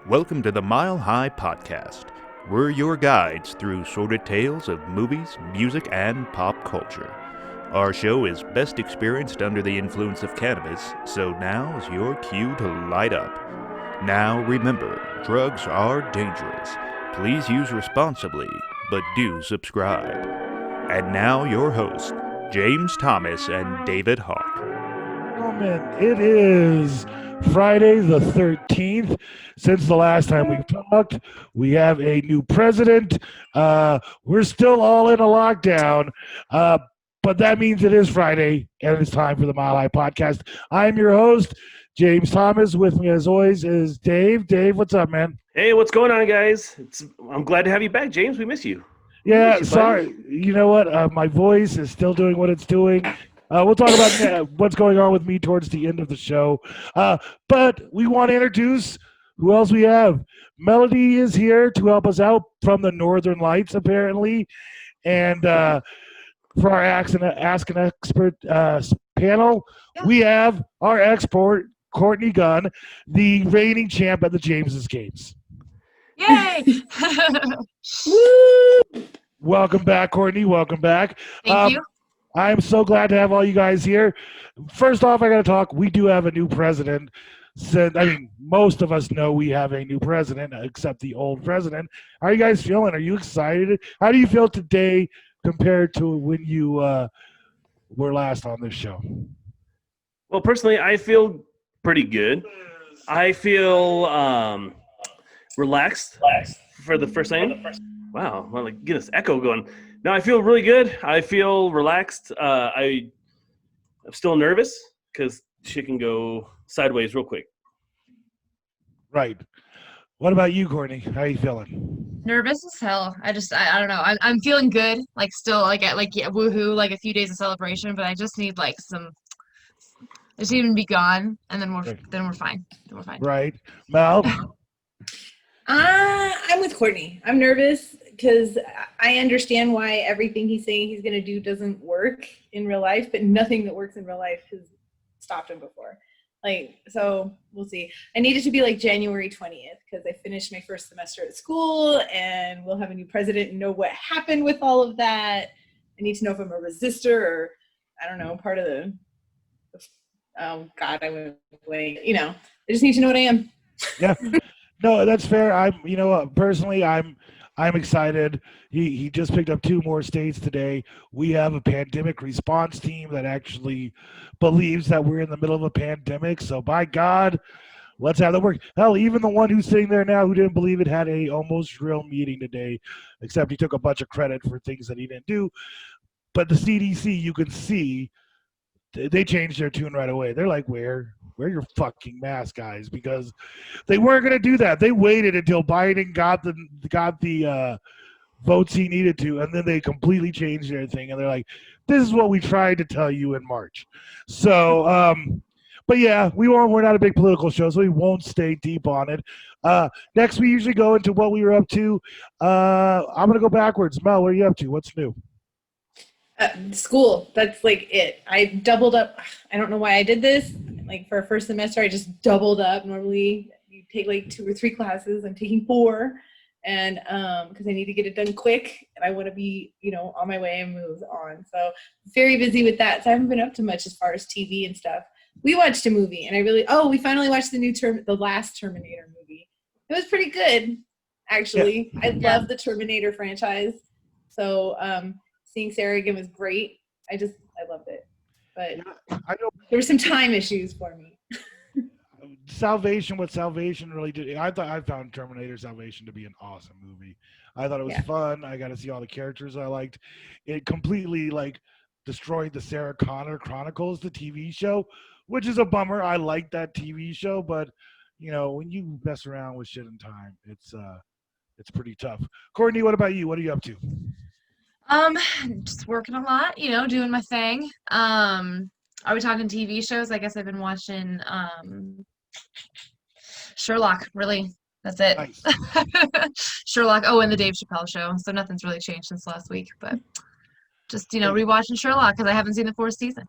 Welcome to the Mile High Podcast. We're your guides through sordid tales of movies, music, and pop culture. Our show is best experienced under the influence of cannabis, so now is your cue to light up. Now remember, drugs are dangerous. Please use responsibly, but do subscribe. And now your hosts, James Thomas and David Hawk. Gentlemen, it is Friday the 13th. Since the last time we talked, we have a new president. We're still all in a lockdown, but that means it is Friday, and it's time for the Mile High Podcast. I'm your host, James Thomas. With me, as always, is Dave. Dave, what's up, man? Hey, what's going on, guys? I'm glad to have you back, James. We miss you. Yeah, sorry. You know what? My voice is still doing what it's doing. We'll talk about what's going on with me towards the end of the show. But we want to introduce who else we have. Melody is here to help us out from the Northern Lights, apparently. And for our Ask an Expert panel, we have our expert, Courtney Gunn, the reigning champ at the James's Games. Yay! Woo! Welcome back, Courtney. Welcome back. Thank you. I'm so glad to have all you guys here. First off, I got to talk. We do have a new president. Most of us know we have a new president, except the old president. How are you guys feeling? Are you excited? How do you feel today compared to when you were last on this show? Well, personally, I feel pretty good. I feel relaxed for the first time. Wow, well, like, get this echo going. No, I feel really good. I feel relaxed. I'm still nervous because shit can go sideways real quick. Right. What about you, Courtney? How are you feeling? Nervous as hell. I don't know. I'm feeling good. Like still woohoo, like a few days of celebration, but I just need I just need to be gone, and then we're fine. Then we're fine. Right. Mel? I'm with Courtney. I'm nervous because I understand why everything he's saying he's going to do doesn't work in real life, but nothing that works in real life has stopped him before. So we'll see. I need it to be January 20th because I finished my first semester at school and we'll have a new president and know what happened with all of that. I need to know if I'm a resistor or, I don't know, part of the, oh God, I went away. I just need to know what I am. Yeah. No, that's fair. Personally, I'm excited. He just picked up 2 more states today. We have a pandemic response team that actually believes that we're in the middle of a pandemic. So by God, let's have that work. Hell, even the one who's sitting there now who didn't believe it had a almost real meeting today, except he took a bunch of credit for things that he didn't do. But the CDC, you can see, they changed their tune right away. They're like, wear your fucking mask, guys, because they weren't going to do that. They waited until Biden got the votes he needed to, and then they completely changed their thing. And they're like, this is what we tried to tell you in March. So, but yeah, we're not a big political show, so we won't stay deep on it. Next, we usually go into what we were up to. I'm going to go backwards. Mel, what are you up to? What's new? School. That's it. I doubled up. I don't know why I did this. For a first semester, I just doubled up. Normally, you take 2 or 3 classes. I'm taking 4, and because I need to get it done quick, and I want to be, on my way and move on. So very busy with that. So I haven't been up to much as far as TV and stuff. We watched a movie, and we finally watched the last Terminator movie. It was pretty good, actually. Yeah. I love the Terminator franchise. So seeing Sarah again was great. I loved it. But I know there were some time issues for me. What Salvation really did. I found Terminator Salvation to be an awesome movie. I thought it was fun. I got to see all the characters I liked. It completely destroyed the Sarah Connor Chronicles, the TV show, which is a bummer. I like that TV show, but when you mess around with shit in time, it's pretty tough. Courtney, what about you? What are you up to? Just working a lot, doing my thing. Are we talking TV shows? I guess I've been watching Sherlock, really. That's it. Nice. Sherlock. Oh, and the Dave Chappelle show. So nothing's really changed since last week, but just, rewatching Sherlock because I haven't seen the 4th season.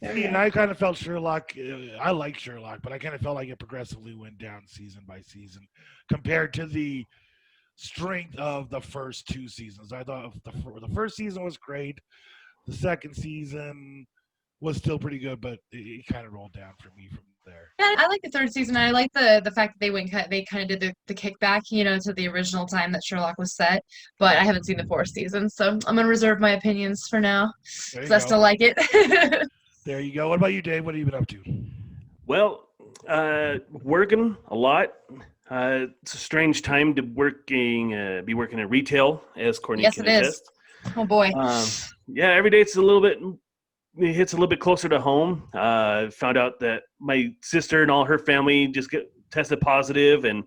There we And go. I kind of felt Sherlock. I like Sherlock, but I kind of felt like it progressively went down season by season compared to the strength of the first 2 seasons. I thought the first season was great. The second season was still pretty good, but it kind of rolled down for me from there. Yeah, I like the third season. I like the fact that they kind of did the kickback, to the original time that Sherlock was set. But I haven't seen the fourth season, so I'm gonna reserve my opinions for now There you because I go. still like it. There you go. What about you, Dave? What have you been up to? Well, working a lot. It's a strange time to be working at retail, as Courtney Yes, can it is. attest. Oh boy. Yeah, every day it hits a little bit closer to home. Found out that my sister and all her family just get tested positive, and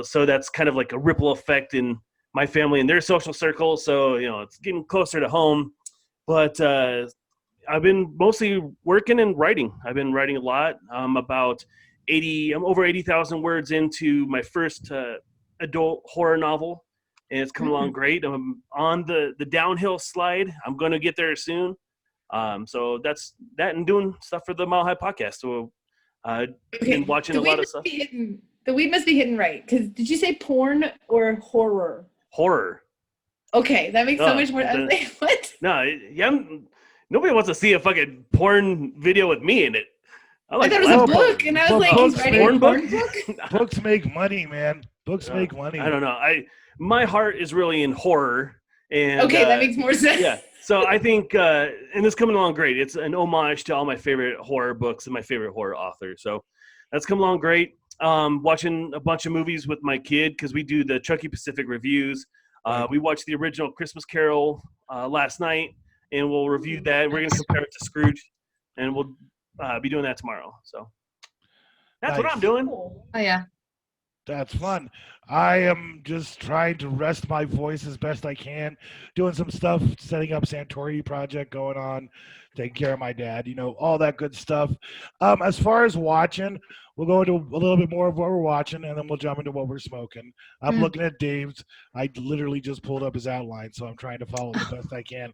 so that's kind of like a ripple effect in my family and their social circle. So it's getting closer to home, but I've been mostly working and writing. I've been writing a lot. I'm over 80,000 words into my first adult horror novel, and it's coming along great. I'm on the downhill slide. I'm going to get there soon. So that's that, and doing stuff for the Mile High podcast. So been watching a lot of stuff. The weed must be hitting right. Because did you say porn or horror? Horror. Okay, that makes so much more. I was like, what? No, yeah, nobody wants to see a fucking porn video with me in it. I thought it was a book, and I was like, he's writing a porn book? Books make money, man. Books make money. I don't know. My heart is really in horror. And okay, that makes more sense. Yeah. So I think, and it's coming along great. It's an homage to all my favorite horror books and my favorite horror authors. So that's come along great. Watching a bunch of movies with my kid because we do the Chucky Pacific reviews. We watched the original Christmas Carol last night, and we'll review that. We're going to compare it to Scrooge, and we'll be doing that tomorrow. So that's what I'm doing. Oh yeah. That's fun. I am just trying to rest my voice as best I can, doing some stuff, setting up Santori project going on, taking care of my dad, all that good stuff. As far as watching, we'll go into a little bit more of what we're watching, and then we'll jump into what we're smoking. I'm looking at Dave's. I literally just pulled up his outline, so I'm trying to follow the best I can.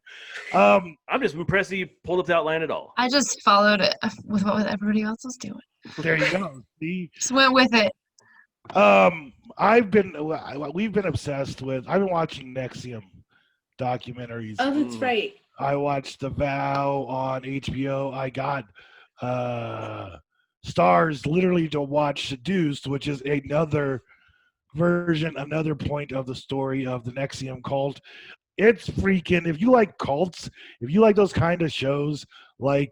I'm just impressed that you pulled up the outline at all. I just followed it with what everybody else was doing. There you go. See? Just went with it. We've been obsessed with. I've been watching Nexium documentaries. Oh, that's right. I watched The Vow on HBO. I got Stars literally to watch Seduced, which is another point of the story of the Nexium cult. It's freaking. If you like cults, if you like those kind of shows, like.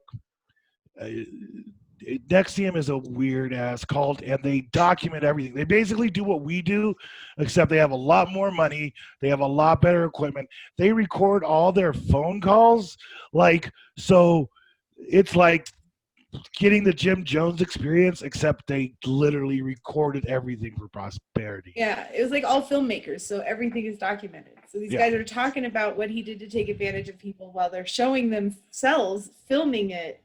Nexium is a weird ass cult, and they document everything. They basically do what we do, except they have a lot more money. They have a lot better equipment. They record all their phone calls, so it's like getting the Jim Jones experience, except they literally recorded everything for prosperity. Yeah, it was like all filmmakers, so everything is documented. So these guys are talking about what he did to take advantage of people while they're showing themselves filming it.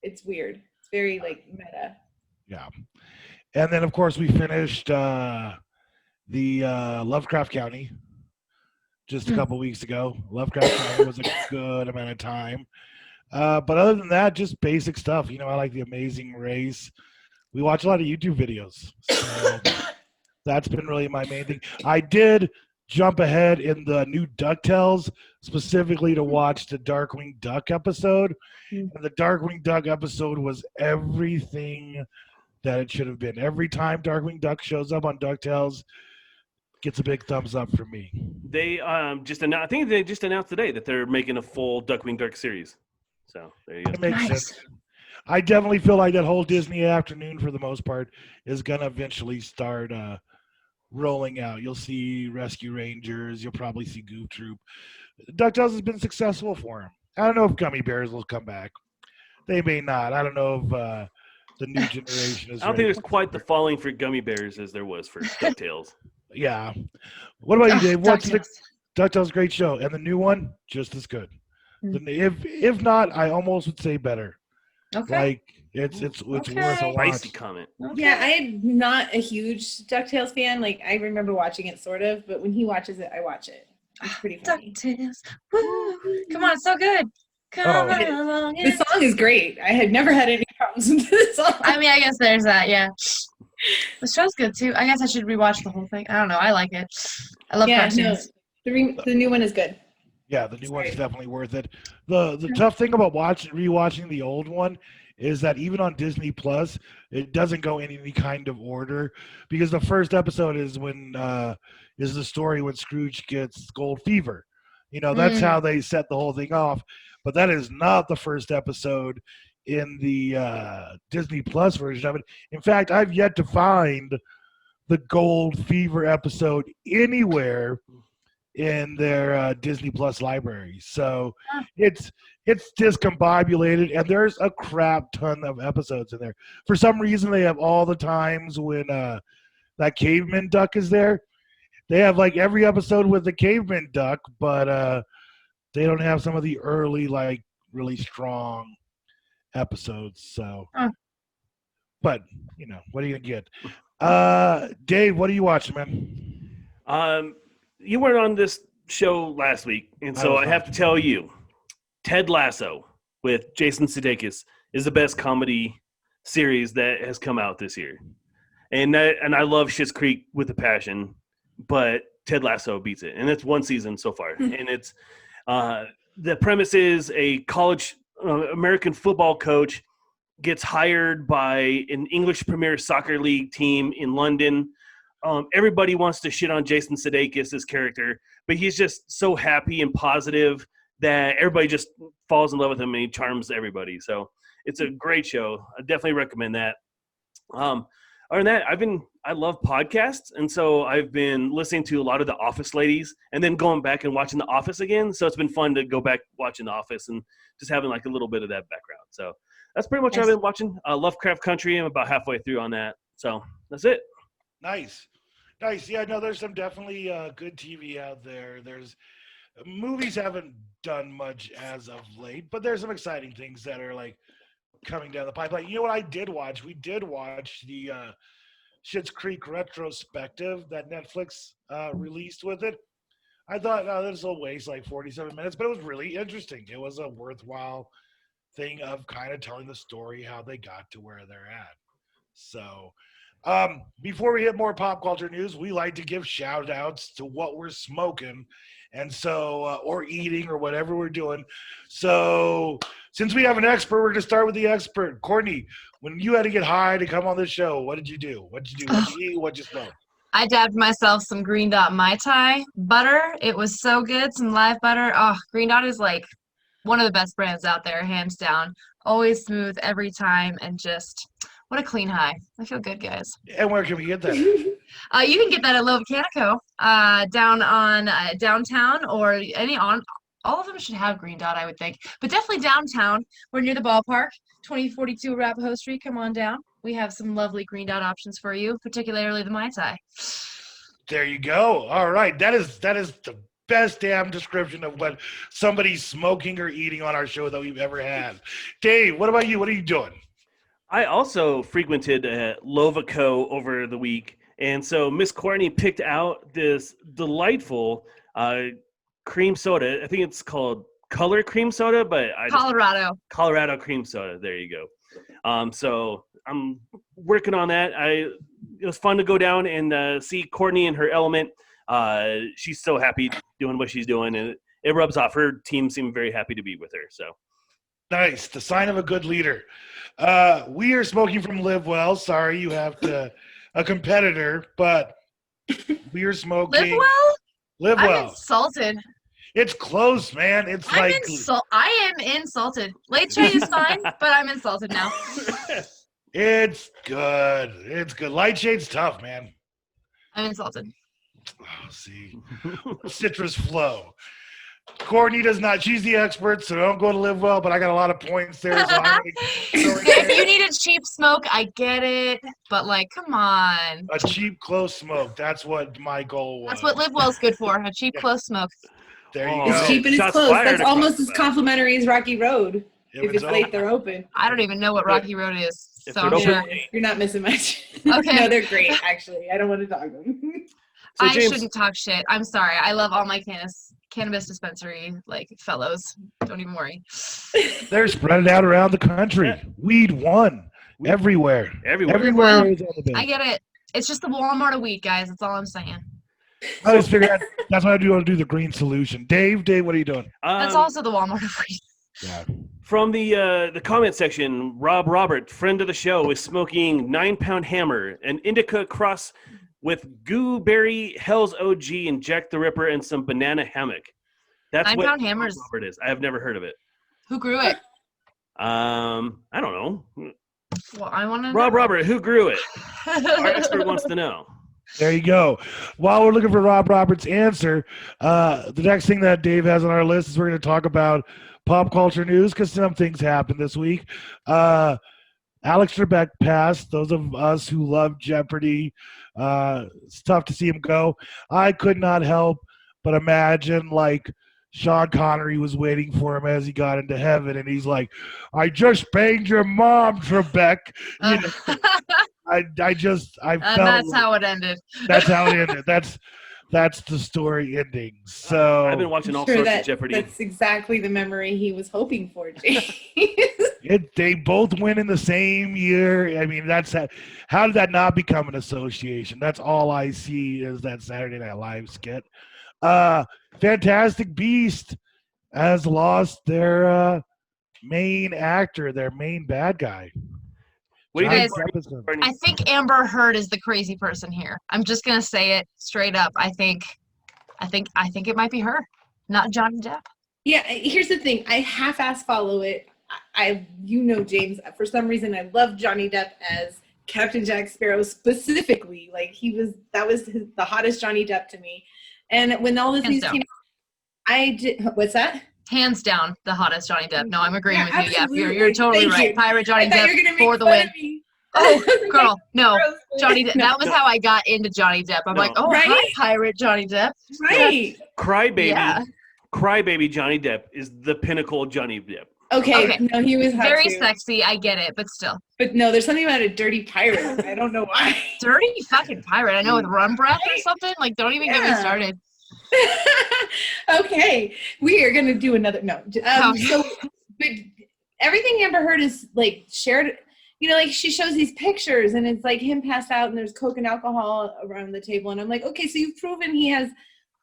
It's weird. It's very meta. Yeah. And then of course we finished the Lovecraft Country just a couple weeks ago. Lovecraft Country was a good amount of time. But other than that, just basic stuff. I like The Amazing Race. We watch a lot of YouTube videos. So that's been really my main thing. I did jump ahead in the new DuckTales specifically to watch the Darkwing Duck episode. And the Darkwing Duck episode was everything that it should have been. Every time Darkwing Duck shows up on DuckTales, gets a big thumbs up for me. They I think they just announced today that they're making a full Darkwing Duck series. So there you go. It makes sense. I definitely feel like that whole Disney afternoon, for the most part, is going to eventually start rolling out. You'll see Rescue Rangers. You'll probably see Goof Troop. DuckTales has been successful for him. I don't know if Gummy Bears will come back. They may not. I don't know if the new generation is. I don't think there's quite the following for Gummy Bears as there was for DuckTales. Yeah. What about you, Dave? What's the DuckTales? Great show, and the new one just as good. If not, I almost would say better. Okay. It's worth a watch. Spicy comment. Okay. Yeah, I'm not a huge DuckTales fan. I remember watching it sort of, but when he watches it, I watch it. It's pretty funny. DuckTales. Woo! Come on, it's so good. Come Oh. along. The song is great. I had never had any problems with the song. I mean, I guess there's that, yeah. The show's good too. I guess I should rewatch the whole thing. I don't know. I like it. I love cartoons. The new one is good. Yeah, the new one's definitely worth it. The tough thing about rewatching the old one is that even on Disney Plus, it doesn't go in any kind of order, because the first episode is is the story when Scrooge gets gold fever. That's how they set the whole thing off. But that is not the first episode in the Disney Plus version of it. In fact, I've yet to find the gold fever episode anywhere in their Disney Plus library. So it's discombobulated, and there's a crap ton of episodes in there. For some reason, they have all the times when that caveman duck is there. They have like every episode with the caveman duck, but they don't have some of the early, like, really strong episodes. So, but what are you gonna get? Dave, what are you watching, man? You weren't on this show last week, and so I have to tell you, Ted Lasso with Jason Sudeikis is the best comedy series that has come out this year. And I love Schitt's Creek with a passion, but Ted Lasso beats it. And it's one season so far. And it's the premise is a college American football coach gets hired by an English Premier Soccer League team in London. Everybody wants to shit on Jason Sudeikis' character, but he's just so happy and positive that everybody just falls in love with him, and he charms everybody. So it's a great show. I definitely recommend that. Other than that, I love podcasts, and so I've been listening to a lot of The Office ladies, and then going back and watching The Office again. So it's been fun to go back watching The Office and just having like a little bit of that background. So that's pretty much what I've been watching. Lovecraft Country, I'm about halfway through on that. So that's it. Nice. Yeah, no, there's some definitely good TV out there. There's movies haven't done much as of late, but there's some exciting things that are like coming down the pipeline. You know what I did watch? We did watch the Schitt's Creek retrospective that Netflix released with it. I thought, this will waste like 47 minutes, but it was really interesting. It was a worthwhile thing of kind of telling the story, how they got to where they're at. So before we hit more pop culture news, we like to give shout outs to what we're smoking, and so or eating or whatever we're doing. So since we have an expert, we're going to start with the expert. Courtney, when you had to get high to come on the show, what did you do? What'd you eat? What'd you smoke? I dabbed myself some Green Dot Mai Tai butter. It was so good. Some live butter. Oh, Green Dot is like one of the best brands out there, hands down. Always smooth every time, and just what a clean high. I feel good, guys. And where can we get that? You can get that at Love Canico, down on downtown, or all of them should have Green Dot, I would think. But definitely downtown. We're near the ballpark, 2042 Arapahoe Street. Come on down. We have some lovely Green Dot options for you, particularly the Mai Tai. There you go. All right. That is the best damn description of what somebody's smoking or eating on our show that we've ever had. Dave, what about you? What are you doing? I also frequented Lovaco over the week, and so Miss Courtney picked out this delightful cream soda. I think it's called Color Cream Soda, but Colorado Cream Soda. There you go. So I'm working on that. It was fun to go down and see Courtney in her element. She's so happy doing what she's doing, and it rubs off. Her team seemed very happy to be with her. So nice. The sign of a good leader. We are smoking from Live Well. Sorry, you have a competitor, but we are smoking. Live Well? I'm insulted. It's close, man. I am insulted. Late Shade is fine, but I'm insulted now. It's good. It's good. Light Shade's tough, man. I'm insulted. Oh, see. Citrus flow. Courtney does not. She's the expert, so don't go to Live Well, but I got a lot of points there. So if you need a cheap smoke, I get it. But, like, come on. A cheap, close smoke. That's what my goal was. That's what Live Well's good for, a cheap, close smoke. There you go. It's cheap and it's close. That's almost as complimentary as Rocky Road. If it's late, they're open. I don't even know what Rocky Road is, so I'm sure. You're not missing much. Okay. No, they're great, actually. I don't want to dog them. So James, I shouldn't talk shit. I'm sorry. I love all my cannabis dispensary like fellows. Don't even worry. They're spread out around the country. Yeah. Weed one everywhere. Everywhere. Well, is on the bill. I get it. It's just the Walmart of weed, guys. That's all I'm saying. I just figured that's why I want to do the green solution. Dave, what are you doing? That's also the Walmart of weed. Yeah. From the comment section, Rob Robert, friend of the show, is smoking 9-pound hammer, an indica cross with Gooberry, Hell's OG, and Jack the Ripper, and some banana hammock. That's 9 what pound hammers. Rob Robert is. I have never heard of it. Who grew it? I don't know. Well, I want to. Rob Robert, who grew it? Our expert wants to know. There you go. While we're looking for Rob Roberts' answer, the next thing that Dave has on our list is we're going to talk about pop culture news because some things happened this week. Alex Trebek passed. Those of us who love Jeopardy, it's tough to see him go. I could not help but imagine like Sean Connery was waiting for him as he got into heaven, and he's like, "I just banged your mom, Trebek." You know, I felt that's how it ended. That's how it ended. That's the story ending. So I've been watching all Sure sorts of Jeopardy. that's exactly the memory he was hoping for, James. they both went in the same year. I mean, how did that not become an association? That's all I see is that Saturday Night Live skit. Fantastic Beast has lost their main actor, their main bad guy. What do you think? Guys, Courtney? I think Amber Heard is the crazy person here. I'm just gonna say it straight up. I think it might be her, not Johnny Depp. Yeah, here's the thing. I half-ass follow it. James, for some reason, I love Johnny Depp as Captain Jack Sparrow specifically. Like that was the hottest Johnny Depp to me. And when all this news came out, I did. What's that? Hands down, the hottest Johnny Depp. No, I'm agreeing with you. Yeah, absolutely. you're totally Thank right. you. Pirate Johnny I thought Depp you were gonna make for the fun win. of me. Oh, girl, no. Johnny Depp. No. That was how I got into Johnny Depp. I'm No. like, oh, Right? hi, Pirate Johnny Depp. Right. Crybaby Johnny Depp is the pinnacle of Johnny Depp. Okay. No, he was hot Very too. sexy. I get it, but still. But no, there's something about a dirty pirate. I don't know why. Dirty fucking pirate. I know, with rum breath or something. Like, don't even get me started. Okay, we are gonna do another. No, but everything Amber Heard is like shared. You know, like she shows these pictures, and it's like him passed out, and there's Coke and alcohol around the table, and I'm like, okay, so you've proven he has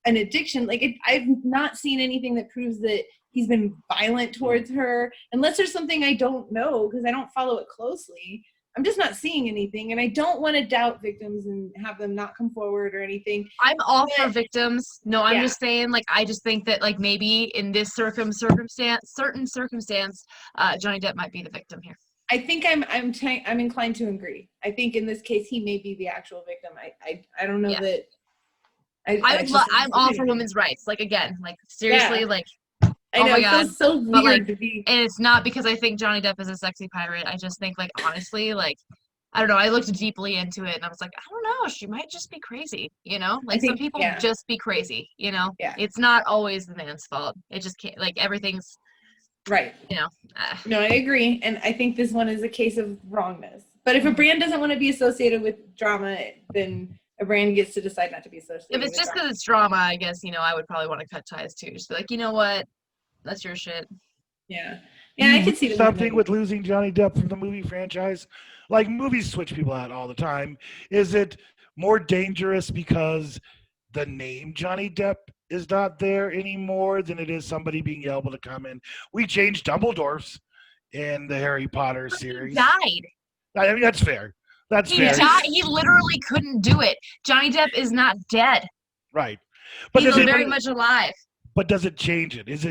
an addiction. Like, I've not seen anything that proves that he's been violent towards her, unless there's something I don't know because I don't follow it closely. I'm just not seeing anything, and I don't want to doubt victims and have them not come forward or anything. I'm all for victims. No, I'm just saying, like, I just think that, like, maybe in this certain circumstance, Johnny Depp might be the victim here. I think I'm inclined to agree. I think in this case he may be the actual victim. I don't know that. I'm all for women's rights. Like, again, like, seriously, like. I know, my God. it feels so weird like, to be. And it's not because I think Johnny Depp is a sexy pirate. I just think, like, honestly, like, I don't know. I looked deeply into it, and I was like, I don't know. She might just be crazy, you know? Like, some people just be crazy, you know? Yeah. It's not always the man's fault. It just can't, like, everything's, right. You know? No, I agree. And I think this one is a case of wrongness. But if a brand doesn't want to be associated with drama, then a brand gets to decide not to be associated with If it's just because it's drama, I guess, you know, I would probably want to cut ties, too. Just be like, you know what? That's your shit. Yeah. Yeah, I can see something with losing Johnny Depp from the movie franchise. Like, movies switch people out all the time. Is it more dangerous because the name Johnny Depp is not there anymore than it is somebody being able to come in? We changed Dumbledore's in the Harry Potter series. He died. I mean, that's fair. That's fair. He literally couldn't do it. Johnny Depp is not dead. Right. But he's very much alive. But does it change it? Is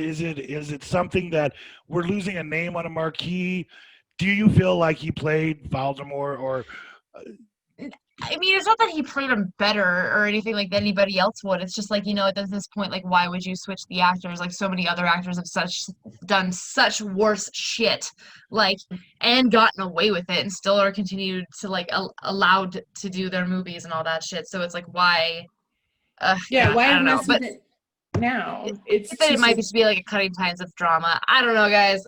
it something that we're losing a name on a marquee? Do you feel like he played Voldemort or? I mean, it's not that he played him better or anything like that anybody else would. It's just like, you know, at this point, like, why would you switch the actors? Like, so many other actors have done such worse shit, like, and gotten away with it, and still are continued to, like, allowed to do their movies and all that shit. So it's like, why? Why mess with it now? It might just be like a cutting times of drama. I don't know, guys.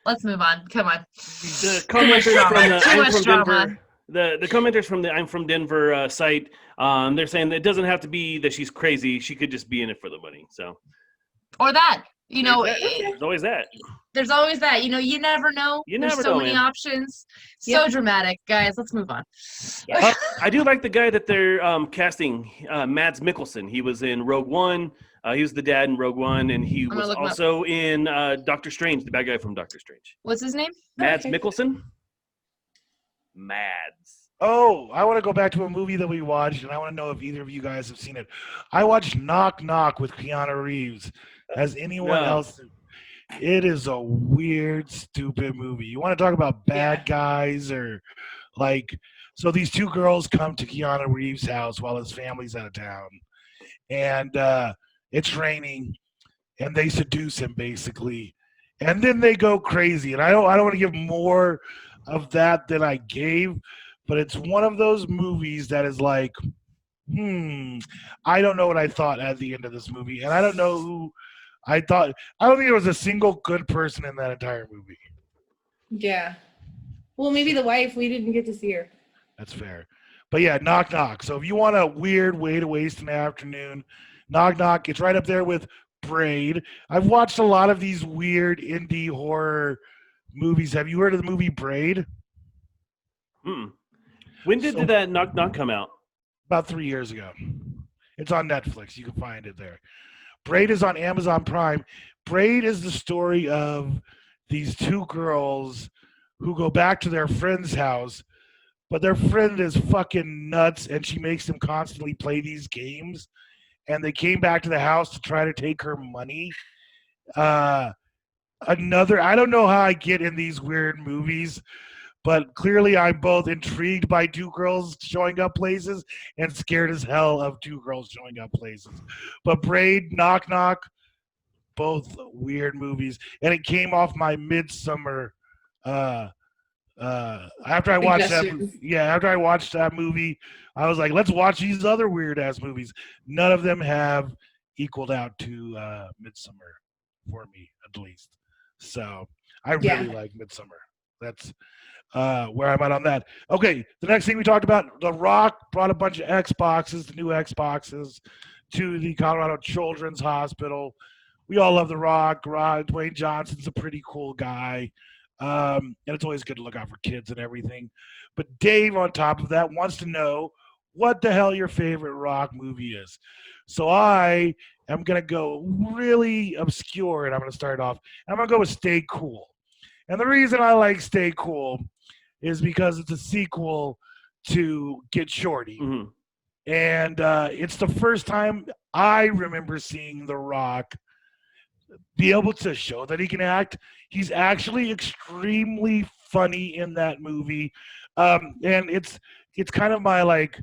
Let's move on. Come on. The commenters from the I'm from Denver. The commenters from the I'm from Denver site, they're saying that it doesn't have to be that she's crazy. She could just be in it for the money. So Or that. You know, There's always that. there's always that. You know, you never know. You There's never so know, many man. options. So dramatic, guys. Let's move on. I do like the guy that they're casting, Mads Mikkelsen. He was in Rogue One. He was the dad in Rogue One, and he gonna was look him up. also in Doctor Strange, the bad guy from Doctor Strange. What's his name? Mads Okay. Mikkelsen. Mads. Oh, I want to go back to a movie that we watched, and I want to know if either of you guys have seen it. I watched Knock Knock with Keanu Reeves. Has anyone No. else? It is a weird, stupid movie. You want to talk about bad guys or like? So these two girls come to Keanu Reeves' house while his family's out of town, and it's raining, and they seduce him basically, and then they go crazy. And I don't want to give more of that than I gave, but it's one of those movies that is like, I don't know what I thought at the end of this movie, and I don't know who I thought. I don't think there was a single good person in that entire movie. Yeah. Well, maybe the wife. We didn't get to see her. That's fair. But yeah, Knock Knock. So if you want a weird way to waste an afternoon, Knock Knock, it's right up there with Braid. I've watched a lot of these weird indie horror movies. Have you heard of the movie Braid? When did that Knock Knock come out? About 3 years ago. It's on Netflix. You can find it there. Braid is on Amazon Prime. Braid is the story of these two girls who go back to their friend's house, but their friend is fucking nuts, and she makes them constantly play these games. And they came back to the house to try to take her money. I don't know how I get in these weird movies, but clearly I'm both intrigued by two girls showing up places and scared as hell of two girls showing up places. But Braid, Knock Knock, both weird movies. And it came off my Midsummer after I watched that movie, I was like, let's watch these other weird ass movies. None of them have equaled out to Midsummer for me, at least. So I really like Midsummer. That's where I'm at on that. Okay, the next thing we talked about, The Rock brought a bunch of Xboxes, the new Xboxes, to the Colorado Children's Hospital. We all love The Rock. Dwayne Johnson's a pretty cool guy. And it's always good to look out for kids and everything. But Dave, on top of that, wants to know what the hell your favorite Rock movie is. So I am going to go really obscure, and I'm going to start off. I'm going to go with Stay Cool. And the reason I like Stay Cool is because it's a sequel to Get Shorty. Mm-hmm. And it's the first time I remember seeing The Rock be able to show that he can act. He's actually extremely funny in that movie. And it's kind of my like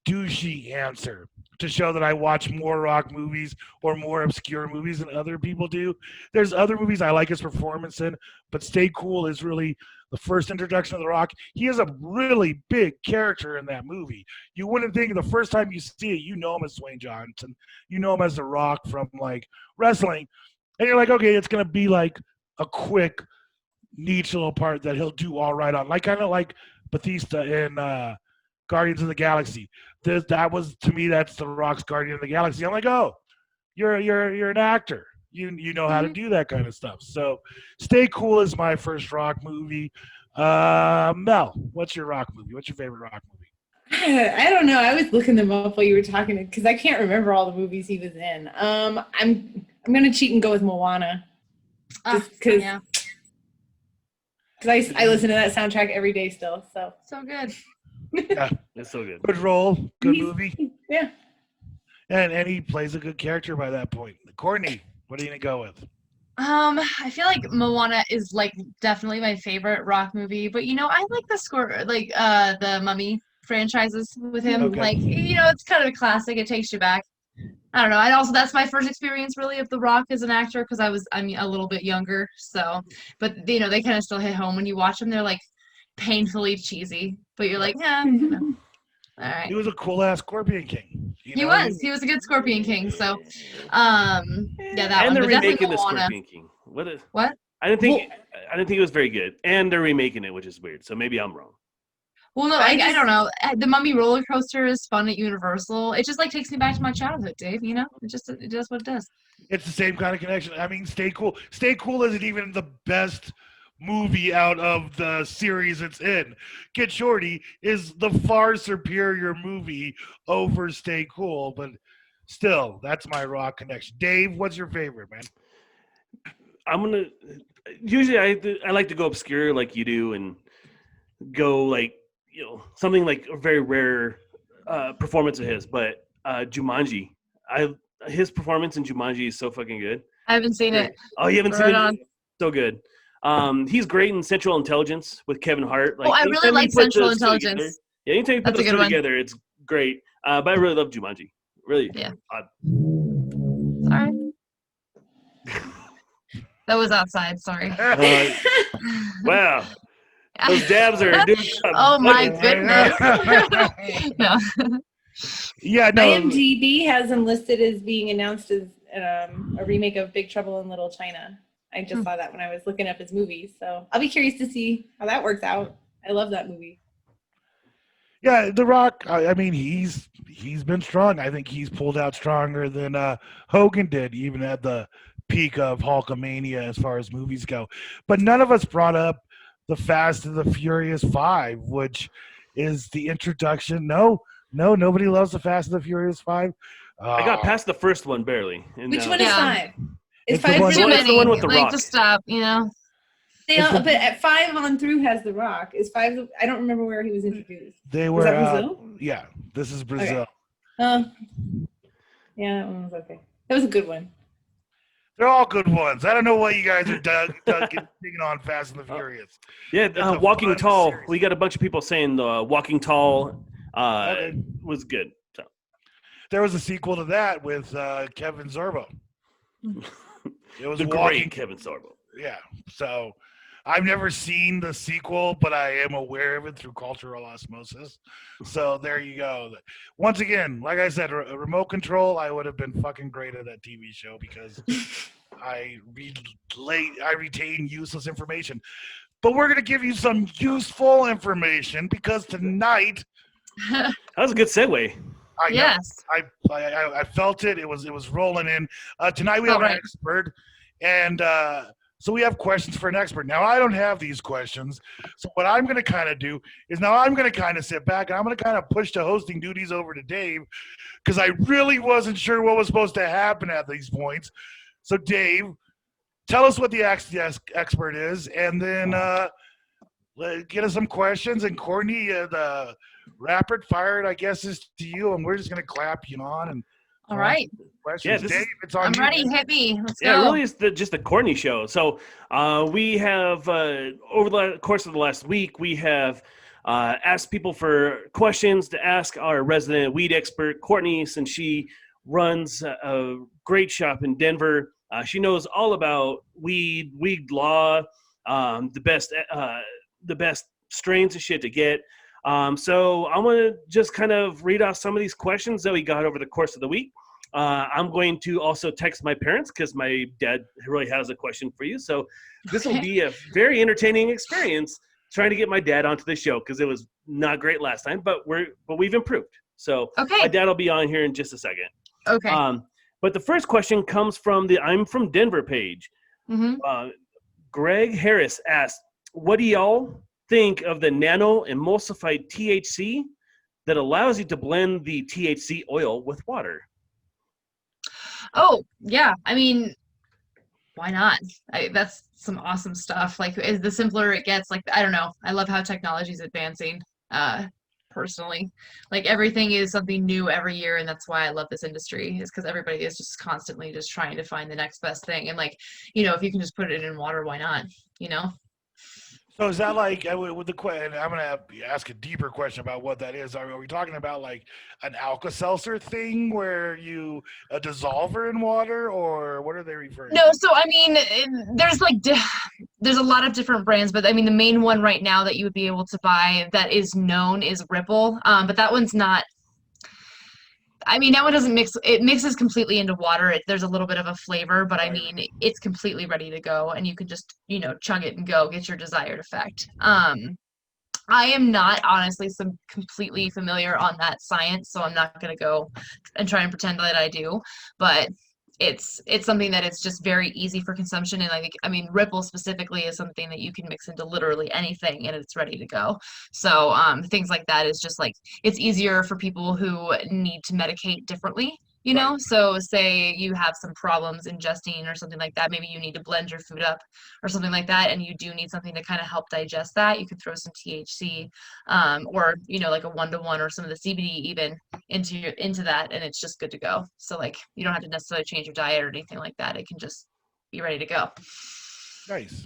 douchey answer to show that I watch more Rock movies or more obscure movies than other people do. There's other movies I like his performance in, but Stay Cool is really the first introduction of The Rock. He is a really big character in that movie. You wouldn't think the first time you see it, you know him as Dwayne Johnson. You know him as The Rock from like wrestling. And you're like, okay, it's going to be like a quick niche little part that he'll do all right on. Like kind of like Batista in Guardians of the Galaxy. That was, to me, that's The Rock's Guardian of the Galaxy. I'm like, oh, you're an actor. You know how to do that kind of stuff. So Stay Cool is my first Rock movie. Mel, what's your Rock movie? What's your favorite Rock movie? I don't know. I was looking them up while you were talking because I can't remember all the movies he was in. I'm gonna cheat and go with Moana. Just because I listen to that soundtrack every day still. So good. Yeah, It's so good. good role, good movie, yeah. and he plays a good character by that point. Courtney, what are you gonna go with? I feel like Moana is like definitely my favorite Rock movie, but you know, I like the Mummy franchises with him. Okay. Like, you know, it's kind of a classic. It takes you back. I don't know. And also that's my first experience really of The Rock as an actor because I'm a little bit younger. So, but you know, they kind of still hit home when you watch them. They're like painfully cheesy, but you're like, yeah, you know. All right. He was a cool ass Scorpion King. He was a good Scorpion King. So, yeah, that And one. they're But definitely remaking the Moana. Scorpion King. What? I didn't think it was very good. And they're remaking it, which is weird. So maybe I'm wrong. Well, no, I I just- don't know. The Mummy roller coaster is fun at Universal. It just like takes me back to my childhood, Dave. You know, it does what it does. It's the same kind of connection. I mean, Stay Cool. Stay Cool isn't even the best movie out of the series it's in. Get Shorty is the far superior movie over Stay Cool, but still, that's my rock connection. Dave, what's your favorite, man? I'm gonna. Usually, I like to go obscure like you do, and go like something like a very rare performance of his. But Jumanji, his performance in Jumanji is so fucking good. I haven't seen it. Oh, you haven't Right seen on. it? So good. He's great in Central Intelligence with Kevin Hart. Oh, I really anytime like you put Central those two together- Intelligence. yeah, anytime you put That's a those good two one. together, it's great. But I really love Jumanji. Really. Yeah. odd. Sorry. That was outside. Sorry. Wow. Those dabs are doing something. Oh my goodness. No. Yeah, no. IMDb has him listed as being announced as a remake of Big Trouble in Little China. I just saw that when I was looking up his movies, so I'll be curious to see how that works out. I love that movie. Yeah, The Rock. I mean, he's been strong. I think he's pulled out stronger than Hogan did, even at the peak of Hulkamania as far as movies go. But none of us brought up the Fast and the Furious 5, which is the introduction. No, nobody loves the Fast and the Furious 5. I got past the first one barely. And, Which one is Yeah. 5? Is It's the 5 one- Too really? It's the one with The like, Rock. just stop. You know. But at 5 on through has The Rock. Is 5? I don't remember where he was introduced. They Was were. that Brazil? Yeah, this is Brazil. Yeah, that one was okay. That was a good one. They're all good ones. I don't know why you guys are digging on Fast and the Furious. Yeah, That's a Walking fun Tall. series. We got a bunch of people saying the Walking Tall Okay. was good. So There was a sequel to that with Kevin Sorbo. It was the Walking. great Kevin Sorbo. Yeah. So I've never seen the sequel, but I am aware of it through cultural osmosis. So there you go. Once again, like I said, a remote control, I would have been fucking great at that TV show because I retain useless information. But we're going to give you some useful information because tonight, That was a good segue. I know, Yes. I felt it. It was rolling in. Tonight we have All an right. expert, and so we have questions for an expert. Now I don't have these questions, so what I'm going to kind of do is now I'm going to kind of sit back and I'm going to kind of push the hosting duties over to Dave because I really wasn't sure what was supposed to happen at these points. So Dave, tell us what the expert is, and then get us some questions. And Courtney, the rapid fire, I guess, is to you, and we're just going to clap you on and All right. questions. Yeah, Dave, it's on I'm you. ready. Hit me. Let's Yeah, go. it really is just the Courtney show. So we have, over the course of the last week, we have asked people for questions to ask our resident weed expert, Courtney, since she runs a great shop in Denver. She knows all about weed law, the best strains of shit to get. So I'm going to just kind of read off some of these questions that we got over the course of the week. I'm going to also text my parents because my dad really has a question for you. So this will be a very entertaining experience trying to get my dad onto the show because it was not great last time, but we've improved. So my Okay. dad will be on here in just a second. Okay. But the first question comes from the I'm from Denver page. hmm Greg Harris asked, what do y'all think of the nano emulsified THC that allows you to blend the THC oil with water? Oh, yeah. I mean, why not? That's some awesome stuff. Like, the simpler it gets, like, I don't know. I love how technology is advancing, personally. Like, everything is something new every year, and that's why I love this industry, is because everybody is just constantly just trying to find the next best thing. And, like, if you can just put it in water, why not? So is that like with the question? I'm going to ask a deeper question about what that is. Are we talking about like an Alka-Seltzer thing where you a dissolver in water, or what are they referring? No, to? so I mean, there's like there's a lot of different brands, but I mean the main one right now that you would be able to buy that is known is Ripple. But that one's not. I mean, that one doesn't mix. It mixes completely into water. There's a little bit of a flavor, but I mean, it's completely ready to go, and you can just chug it and go, get your desired effect. I am not honestly completely familiar on that science, so I'm not gonna go and try and pretend that I do. But it's something that it's just very easy for consumption, and I mean Ripple specifically is something that you can mix into literally anything and it's ready to go. So things like that is just like it's easier for people who need to medicate differently. You know, so say you have some problems ingesting or something like that, maybe you need to blend your food up or something like that, and you do need something to kind of help digest that. You can throw some THC, or you know, like a 1-to-1 or some of the CBD even into that, and it's just good to go. So like you don't have to necessarily change your diet or anything like that. It can just be ready to go. Nice.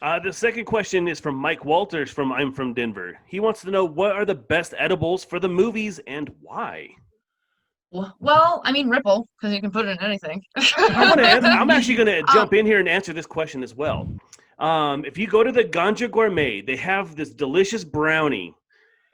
The second question is from Mike Walters from I'm from Denver. He wants to know what are the best edibles for the movies and why. Well, I mean Ripple, because you can put it in anything. I'm actually going to jump in here and answer this question as well. If you go to the Ganja Gourmet, they have this delicious brownie,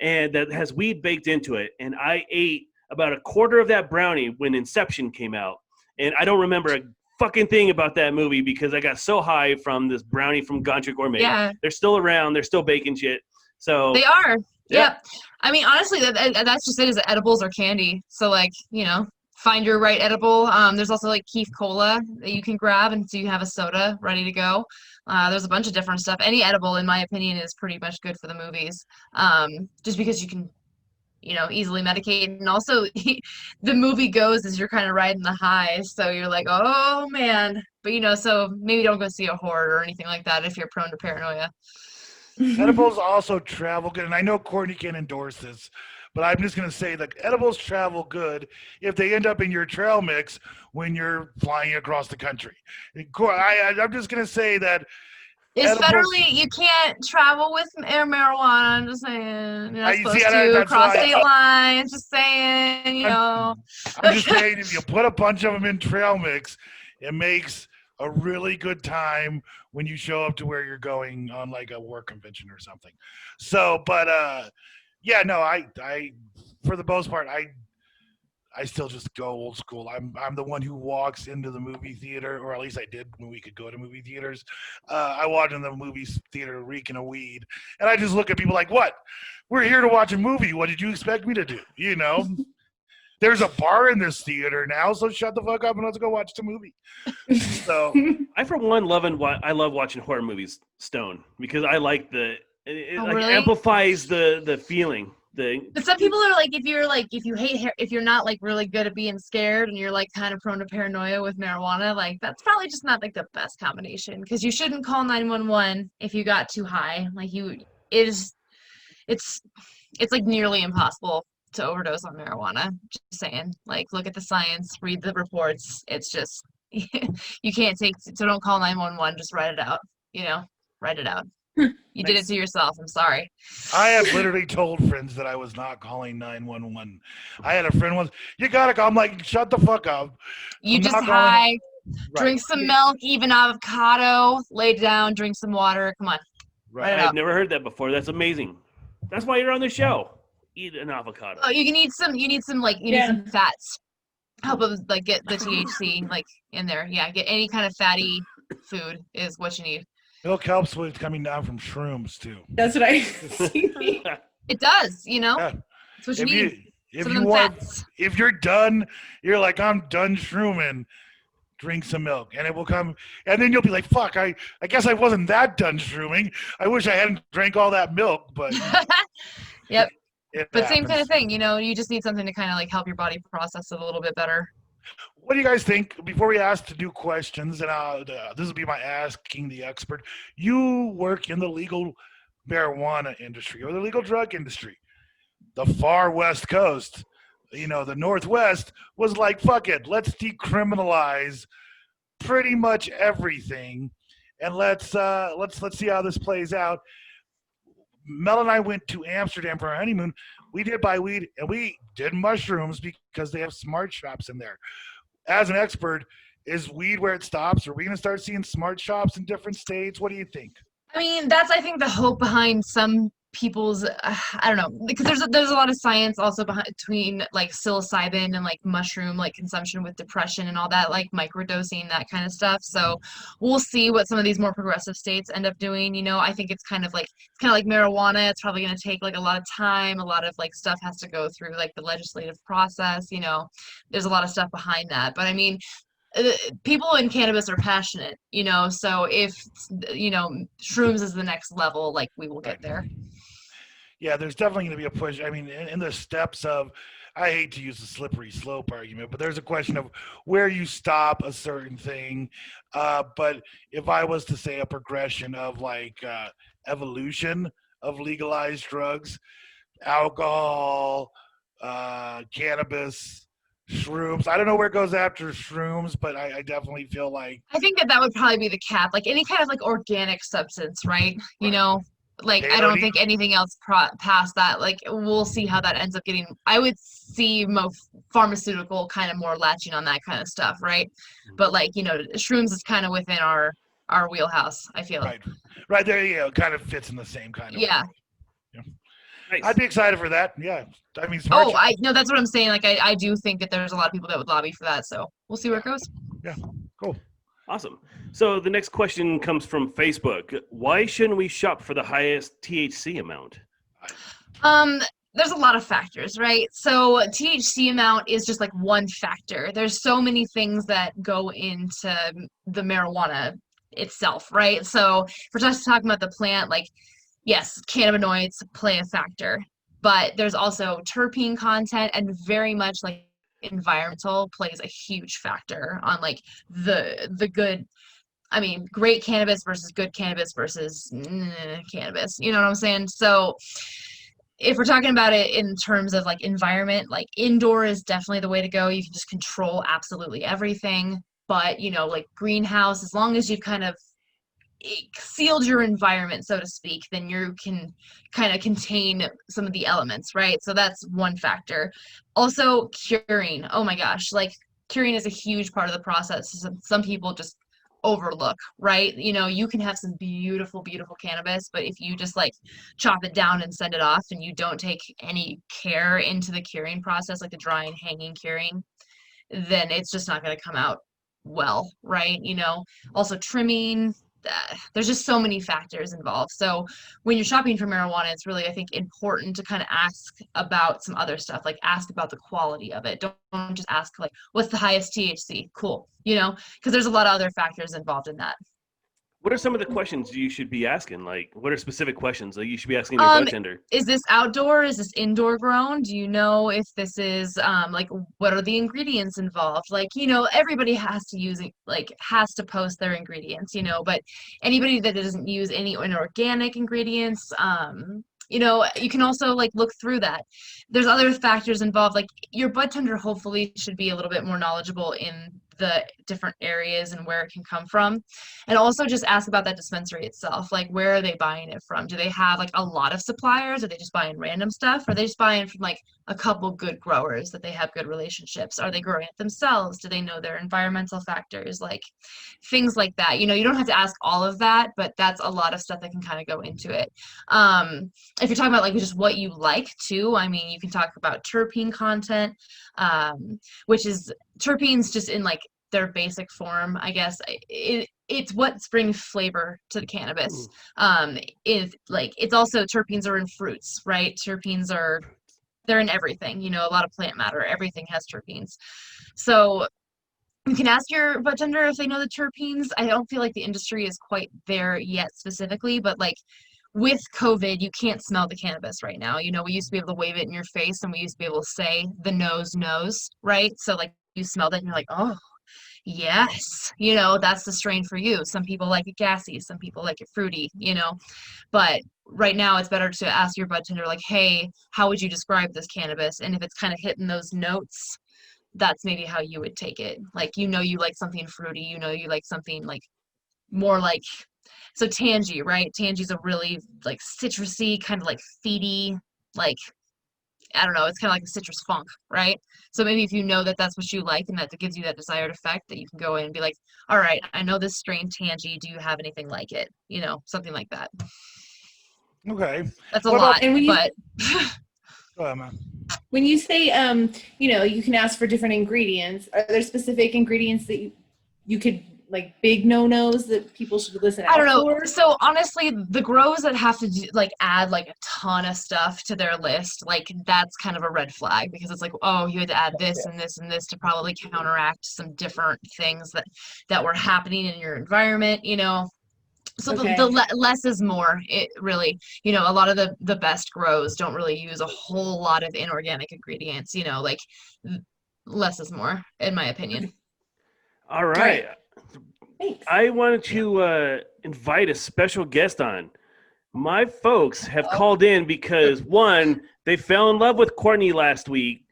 and that has weed baked into it. And I ate about a quarter of that brownie when Inception came out, and I don't remember a fucking thing about that movie because I got so high from this brownie from Ganja Gourmet. Yeah. They're still around. They're still baking shit. So they are. Yeah. Yep. I mean, honestly, that's just it. Is edibles or candy. So like, you know, find your right edible. There's also like Keef Cola that you can grab, and so you have a soda ready to go. There's a bunch of different stuff. Any edible, in my opinion, is pretty much good for the movies. Just because you can, you know, easily medicate, and also the movie goes as you're kind of riding the high, so you're like, oh man. But you know, so maybe don't go see a horror or anything like that if you're prone to paranoia. Edibles also travel good, and I know Courtney can endorse this, but I'm just going to say that edibles travel good if they end up in your trail mix when you're flying across the country. I'm just going to say that it's federally, you can't travel with marijuana. I'm just saying, you're not supposed to cross state lines. Just saying, you know. I'm just saying, if you put a bunch of them in trail mix, it makes a really good time when you show up to where you're going on like a work convention or something. So, but yeah, no, I for the most part, I still just go old school. I'm the one who walks into the movie theater, or at least I did when we could go to movie theaters. I walked in the movie theater reeking of weed, and I just look at people like, "What? We're here to watch a movie. What did you expect me to do?" You know. There's a bar in this theater now, so shut the fuck up and let's go watch the movie. So I, for one, I love watching horror movies stoned because I like it really? amplifies the feeling. But some people are like, if you're not like really good at being scared and you're like kind of prone to paranoia with marijuana, like that's probably just not like the best combination, because you shouldn't call 911 if you got too high. Like it's like nearly impossible to overdose on marijuana. Just saying, like, look at the science, read the reports. It's just you can't so don't call 911. Just write it out. You know, write it out. You did it to yourself. I'm sorry. I have literally told friends that I was not calling 911. I had a friend once, you gotta call. I'm like, shut the fuck up. You just high. Drink some milk, even avocado. Lay down. Drink some water. Come on. Right. I've never heard that before. That's amazing. That's why you're on the show. Eat an avocado. Oh, you need some some fats. Help them like get the THC like in there. Yeah, get any kind of fatty food is what you need. Milk helps with coming down from shrooms too. That's what I see. It does, you know. Yeah. That's what you need. If you're done, you're like, I'm done shrooming. Drink some milk, and it will come, and then you'll be like, "Fuck! I guess I wasn't that done shrooming. I wish I hadn't drank all that milk." But yep. But same kind of thing, you know, you just need something to kind of like help your body process it a little bit better. What do you guys think? Before we ask to do questions, and this will be my asking the expert. You work in the legal marijuana industry or the legal drug industry. The far West Coast, you know, the Northwest was like, fuck it, let's decriminalize pretty much everything, and let's see how this plays out. Mel and I went to Amsterdam for our honeymoon. We did buy weed, and we did mushrooms because they have smart shops in there. As an expert, is weed where it stops? Are we going to start seeing smart shops in different states? What do you think? I mean, that's, I think, the hope behind some people's I don't know, because there's a lot of science also between like psilocybin and like mushroom like consumption with depression and all that, like microdosing, that kind of stuff. So we'll see what some of these more progressive states end up doing. I think it's kind of like marijuana. It's probably going to take like a lot of time. A lot of like stuff has to go through like the legislative process. There's a lot of stuff behind that. But I mean, people in cannabis are passionate, so if shrooms is the next level, like we will get there. Yeah, there's definitely going to be a push. I mean, in the steps of, I hate to use the slippery slope argument, but there's a question of where you stop a certain thing. But if I was to say a progression of like evolution of legalized drugs, alcohol, cannabis, shrooms. I don't know where it goes after shrooms, but I definitely feel like I think that would probably be the cap, like any kind of like organic substance, right? Like I don't think anything else past that. Like we'll see how that ends up getting. I would see pharmaceutical kind of more latching on that kind of stuff, right? But like shrooms is kind of within our wheelhouse, I feel. Right there, yeah, it kind of fits in the same kind of yeah. way. Yeah. Nice. I'd be excited for that. Yeah, I mean, I know, that's what I'm saying. Like I do think that there's a lot of people that would lobby for that. So we'll see where it goes. Yeah, cool. Awesome. So the next question comes from Facebook. Why shouldn't we shop for the highest THC amount? There's a lot of factors, right? So THC amount is just like one factor. There's so many things that go into the marijuana itself, right? So if we're just talking about the plant, like yes, cannabinoids play a factor, but there's also terpene content, and very much like environmental plays a huge factor on like the good, I mean, great cannabis versus good cannabis versus cannabis. You know what I'm saying? So if we're talking about it in terms of like environment, like indoor is definitely the way to go. You can just control absolutely everything. But like greenhouse, as long as you've kind of sealed your environment, so to speak, then you can kind of contain some of the elements, right? So that's one factor. Also curing. Oh my gosh, like curing is a huge part of the process. Some people just overlook, right? You can have some beautiful cannabis, but if you just like chop it down and send it off and you don't take any care into the curing process, like the drying, hanging, curing, then it's just not going to come out well, right? Also trimming, there's just so many factors involved. So when you're shopping for marijuana, it's really, I think, important to kind of ask about some other stuff, like ask about the quality of it. Don't just ask like, what's the highest THC? Cool. Because there's a lot of other factors involved in that. What are some of the questions you should be asking? Like, what are specific questions that you should be asking your bartender? Is this outdoor? Is this indoor grown? Do you know if this is like, what are the ingredients involved? Like, everybody has to use it, like has to post their ingredients, but anybody that doesn't use any inorganic ingredients, you can also like look through that. There's other factors involved, like your budtender hopefully should be a little bit more knowledgeable in the different areas and where it can come from. And also just ask about that dispensary itself, like where are they buying it from? Do they have like a lot of suppliers? Are they just buying random stuff? Are they just buying from like a couple good growers that they have good relationships? Are they growing it themselves? Do they know their environmental factors? Like things like that. You don't have to ask all of that, but that's a lot of stuff that can kind of go into it. If you're talking about like just what you like too, I mean, you can talk about terpene content, which is terpenes just in like their basic form, I guess. It's what brings flavor to the cannabis. Is like, it's also, terpenes are in fruits, right? Terpenes they're in everything, a lot of plant matter, everything has terpenes. So you can ask your bartender if they know the terpenes. I don't feel like the industry is quite there yet specifically, but like with COVID, you can't smell the cannabis right now. We used to be able to wave it in your face, and we used to be able to say the nose, right? So like you smelled it and you're like, oh, yes, that's the strain for you. Some people like it gassy, some people like it fruity, but right now it's better to ask your bartender like, hey, how would you describe this cannabis? And if it's kind of hitting those notes, that's maybe how you would take it. Like, you like something fruity, you like something like more like, so tangy, right? Tangy's a really like citrusy, kind of like feedy, like, I don't know, it's kind of like a citrus funk, right? So maybe if you know that that's what you like and that gives you that desired effect, that you can go in and be like, all right, I know this strain tangy, do you have anything like it? Something like that. Okay. That's a What lot, about- And when you- but Go ahead, man. When you say, you can ask for different ingredients, are there specific ingredients that you could, like, big no-nos that people should listen out I don't know. for? So honestly, the grows that have to add like a ton of stuff to their list, like that's kind of a red flag because it's like, oh, you had to add this and this and this to probably counteract some different things that were happening in your environment, So Okay. the less is more. It really, a lot of the best grows don't really use a whole lot of inorganic ingredients, less is more, in my opinion. All right. Thanks. I wanted to invite a special guest on. My folks have called in because one, they fell in love with Courtney last week.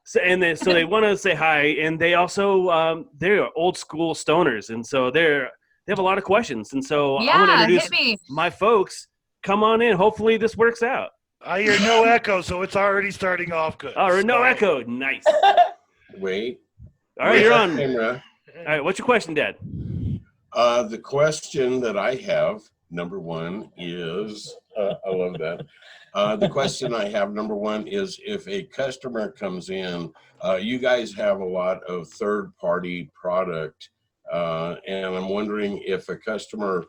So they want to say hi, and they also they're old school stoners, and so they have a lot of questions. And so I want to introduce hit me. my folks. Come on in. Hopefully this works out. I hear no echo, so it's already starting off good. Oh, no echo. Nice. Wait. All right, you're on. Camera. All right, what's your question, Dad? The question that I have, number one, is I love that. The question I have, number one, is if a customer comes in, you guys have a lot of third-party product, and I'm wondering if a customer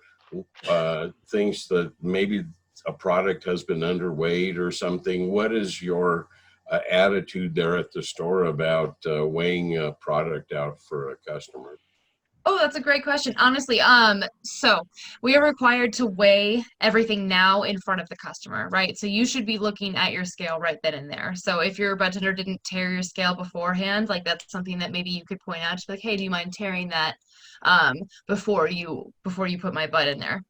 thinks that maybe a product has been underweight or something. What is your attitude there at the store about weighing a product out for a customer? Oh, that's a great question. Honestly, so we are required to weigh everything now in front of the customer, right? So you should be looking at your scale right then and there. So if your bartender didn't tear your scale beforehand, like that's something that maybe you could point out to, like, hey, do you mind tearing that before you put my bud in there,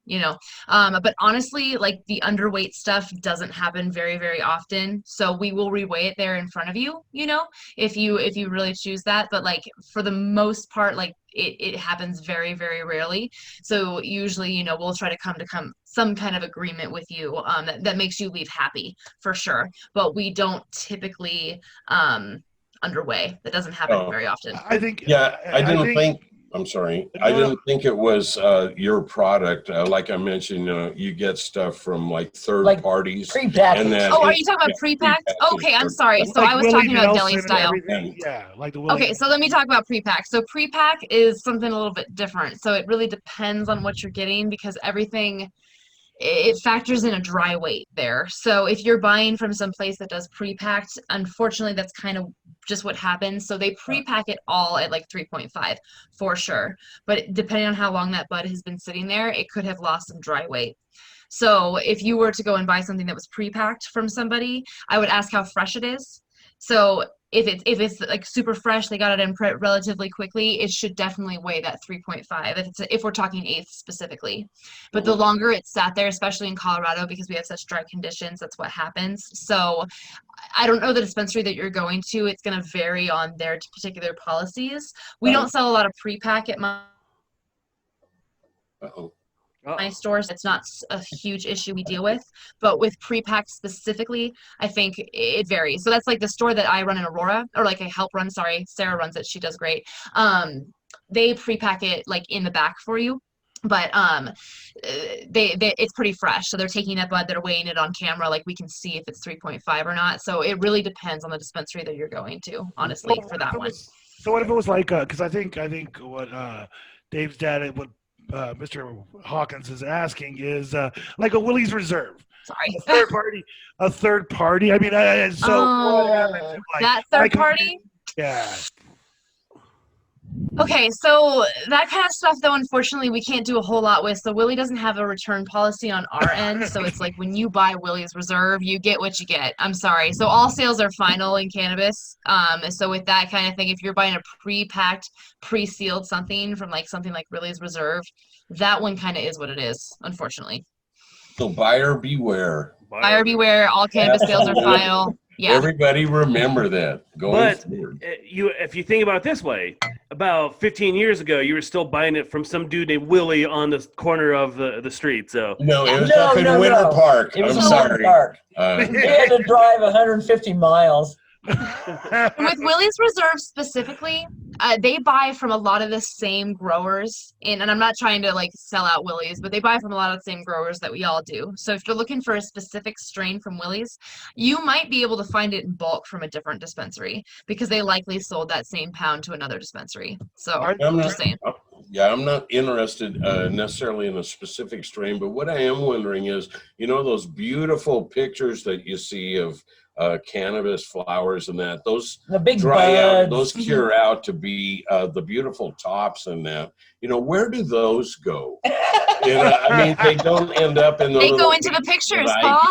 But honestly, like the underweight stuff doesn't happen very, very often. So we will reweigh it there in front of you, if you really choose that. But like for the most part, like it happens very, very rarely. So usually, we'll try to come some kind of agreement with you that makes you leave happy for sure. But we don't typically underweigh. That doesn't happen very often. I think. Yeah, I didn't think. I'm sorry. I didn't think it was your product. Like I mentioned, you get stuff from like third parties. Pre-packaged. Oh, are you talking about pre-packed? Okay, I'm sorry. So Like I was Willie talking about Nelson deli and style. everything. Yeah, like the Willie. Okay, so let me talk about pre-pack. So pre-pack is something a little bit different. So it really depends on what you're getting because everything, it factors in a dry weight there. So if you're buying from some place that does pre-packed, unfortunately, that's kind of just what happens. So they pre-pack it all at like 3.5 for sure. But depending on how long that bud has been sitting there, it could have lost some dry weight. So if you were to go and buy something that was pre-packed from somebody, I would ask how fresh it is. So if it's like super fresh, they got it in relatively quickly, it should definitely weigh that 3.5 if we're talking eighths specifically. But the longer it's sat there, especially in Colorado, because we have such dry conditions, that's what happens. So I don't know the dispensary that you're going to. It's going to vary on their particular policies. We don't sell a lot of pre-pack at my stores. It's not a huge issue we deal with, but with pre-pack specifically, I think it varies. So that's like the store that I run in Aurora, or like I help run, sorry, Sarah runs it, she does great. They pre-pack it like in the back for you, but it's pretty fresh. So they're taking that bud, they're weighing it on camera, like we can see if it's 3.5 or not. So it really depends on the dispensary that you're going to, honestly, for that one. So what if it was like, because I think what Dave's dad, what Mr. Hawkins is asking is like a Willie's Reserve. Sorry. A third party. I mean, what happens if, like, that third party? Yeah. Okay, so that kind of stuff, though, unfortunately, we can't do a whole lot with. So Willie doesn't have a return policy on our end. So it's like when you buy Willie's Reserve, you get what you get. I'm sorry. So all sales are final in cannabis. So with that kind of thing, if you're buying a pre-packed, pre-sealed something from like something like Willie's Reserve, that one kind of is what it is, unfortunately. So buyer beware. Buyer beware. All cannabis sales are final. Yeah. Everybody remember that. But if you think about it this way, about 15 years ago, you were still buying it from some dude named Willie on the corner of the street. So no, it was up in Winter Park. It was I'm in sorry. Winter Park. You had to drive 150 miles. With Willie's Reserve specifically, they buy from a lot of the same growers and I'm not trying to like sell out Willie's, but they buy from a lot of the same growers that we all do. So if you're looking for a specific strain from Willie's, you might be able to find it in bulk from a different dispensary because they likely sold that same pound to another dispensary. So I'm just saying. I'm not interested necessarily in a specific strain, but what I am wondering is, those beautiful pictures that you see of cannabis flowers and that, those the big dry out, buds. those cure out to be the beautiful tops and that. Where do those go? They don't end up in the They little go into the pictures, that Paul.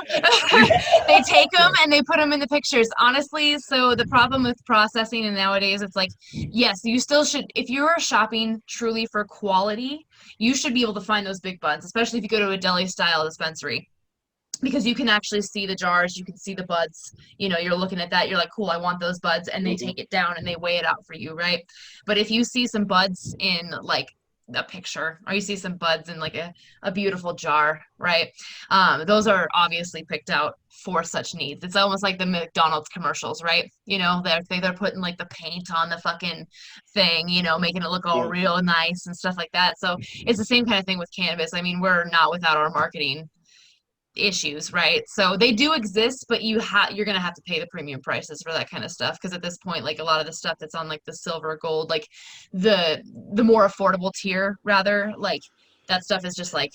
They take them and they put them in the pictures. Honestly, so the problem with processing and nowadays, it's like, yes, you still should, if you're shopping truly for quality, you should be able to find those big buds, especially if you go to a deli style dispensary. Because you can actually see the jars, you can see the buds, you're looking at that, you're like, cool, I want those buds, and they take it down and they weigh it out for you, right? But if you see some buds in like a picture, or you see some buds in like a beautiful jar, right? Those are obviously picked out for such needs. It's almost like the McDonald's commercials, right? They're putting like the paint on the fucking thing, making it look all real nice and stuff like that. So it's the same kind of thing with cannabis. I mean, we're not without our marketing issues, right? So they do exist, but you're gonna have to pay the premium prices for that kind of stuff, because at this point, like a lot of the stuff that's on like the silver, gold, like the more affordable tier rather, like that stuff is just like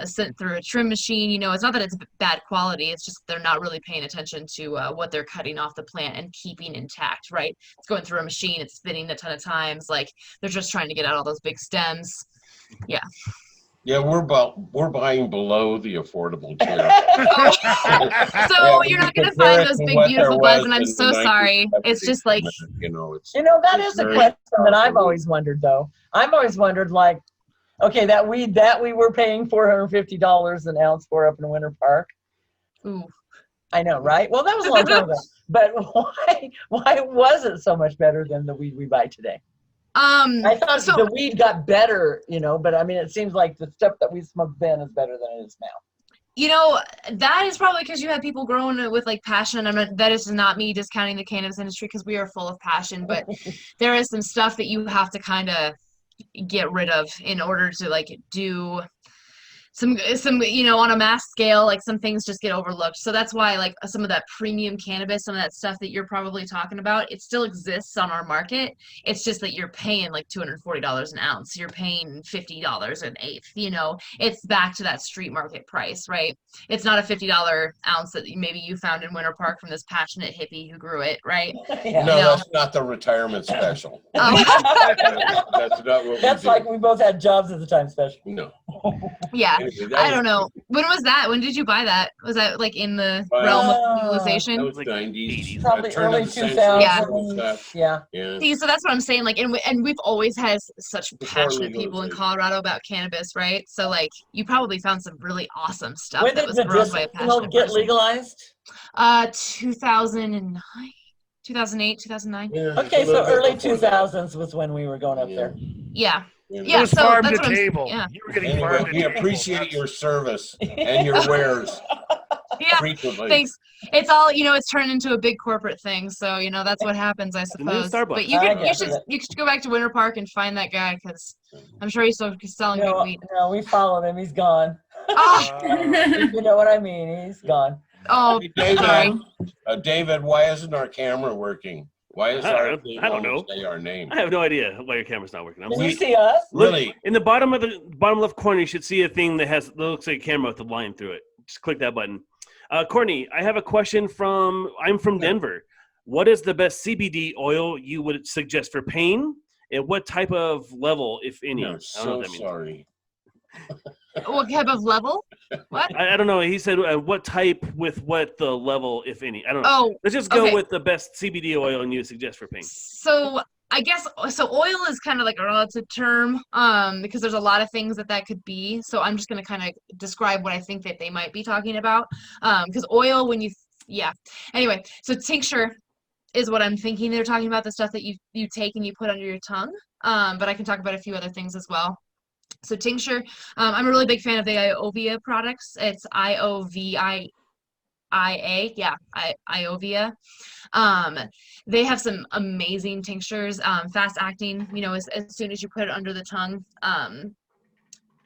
sent through a trim machine. It's not that it's bad quality, it's just they're not really paying attention to what they're cutting off the plant and keeping intact, right? It's going through a machine, it's spinning a ton of times, like they're just trying to get out all those big stems. Yeah, we're buying below the affordable tier. So you're not going to find those big, beautiful buds, and I'm so sorry. It's just like, that is a question that I've always wondered, though. I've always wondered, like, okay, that weed that we were paying $450 an ounce for up in Winter Park. Ooh. I know, right? Well, that was a long time ago. But why was it so much better than the weed we buy today? I thought the weed got better, but I mean, it seems like the stuff that we smoked then is better than it is now. That is probably because you have people growing it with like passion. That is not me discounting the cannabis industry, because we are full of passion, but there is some stuff that you have to kind of get rid of in order to like do some on a mass scale. Like some things just get overlooked, so that's why like some of that premium cannabis, some of that stuff that you're probably talking about, it still exists on our market. It's just that you're paying like $240 an ounce, you're paying $50 an eighth. It's back to that street market price, right? It's not a $50 ounce that maybe you found in Winter Park from this passionate hippie who grew it, right? Yeah. No, that's not the retirement special. That's not what that's like we both had jobs at the time special. No. Yeah. Anyway, I don't know. When was that? When did you buy that? Was that like in the realm of legalization? That was like 90s. Probably early 2000s. Yeah. See, so that's what I'm saying. Like, and we've always had such passionate people in Colorado about cannabis, right? So like, you probably found some really awesome stuff when that was grown by a passionate get person. Legalized? 2009. 2008, 2009. Yeah, okay, so early 2000s was when we were going up there. Yeah. It was so farm that's to what table. Yeah. You were getting farm to we table. appreciate your service and your wares. Yeah, frequently. Thanks. It's all, it's turned into a big corporate thing. So, that's what happens, I suppose. But you should go back to Winter Park and find that guy, because I'm sure he's still selling good weed. No, we followed him. He's gone. Oh. You know what I mean? He's gone. Oh, hey, David, sorry. David, why isn't our camera working? Why is I don't know. Say our name? I have no idea why your camera's not working. Can you see us? Really? In the bottom left corner, you should see a thing that looks like a camera with a line through it. Just click that button. Courtney, I have a question I'm from Denver. What is the best CBD oil you would suggest for pain, and what type of level, if any? I'm so sorry. What type of level? What? I don't know. He said what type with what the level, if any. I don't know. Oh, let's just go with the best CBD oil and you suggest for pain. So I guess oil is kind of like a relative term, because there's a lot of things that could be. So I'm just going to kind of describe what I think that they might be talking about. Because oil, Anyway, so tincture is what I'm thinking they're talking about, the stuff that you take and you put under your tongue. But I can talk about a few other things as well. So tincture, I'm a really big fan of the Iovia products. It's IOVIA. Iovia. They have some amazing tinctures, fast acting, as soon as you put it under the tongue,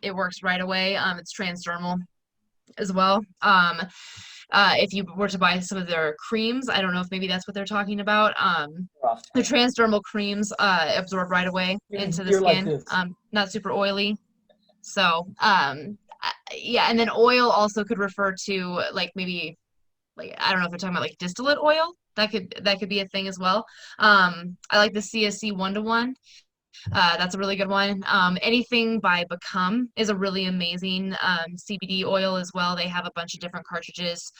it works right away. It's transdermal as well. If you were to buy some of their creams, I don't know if maybe that's what they're talking about. The transdermal creams absorb right away into the skin, not super oily. So, yeah, and then oil also could refer to maybe I don't know if we're talking about distillate oil. That could be a thing as well. I like the CSC 1:1. That's a really good one. Anything by Become is a really amazing CBD oil as well. They have a bunch of different cartridges.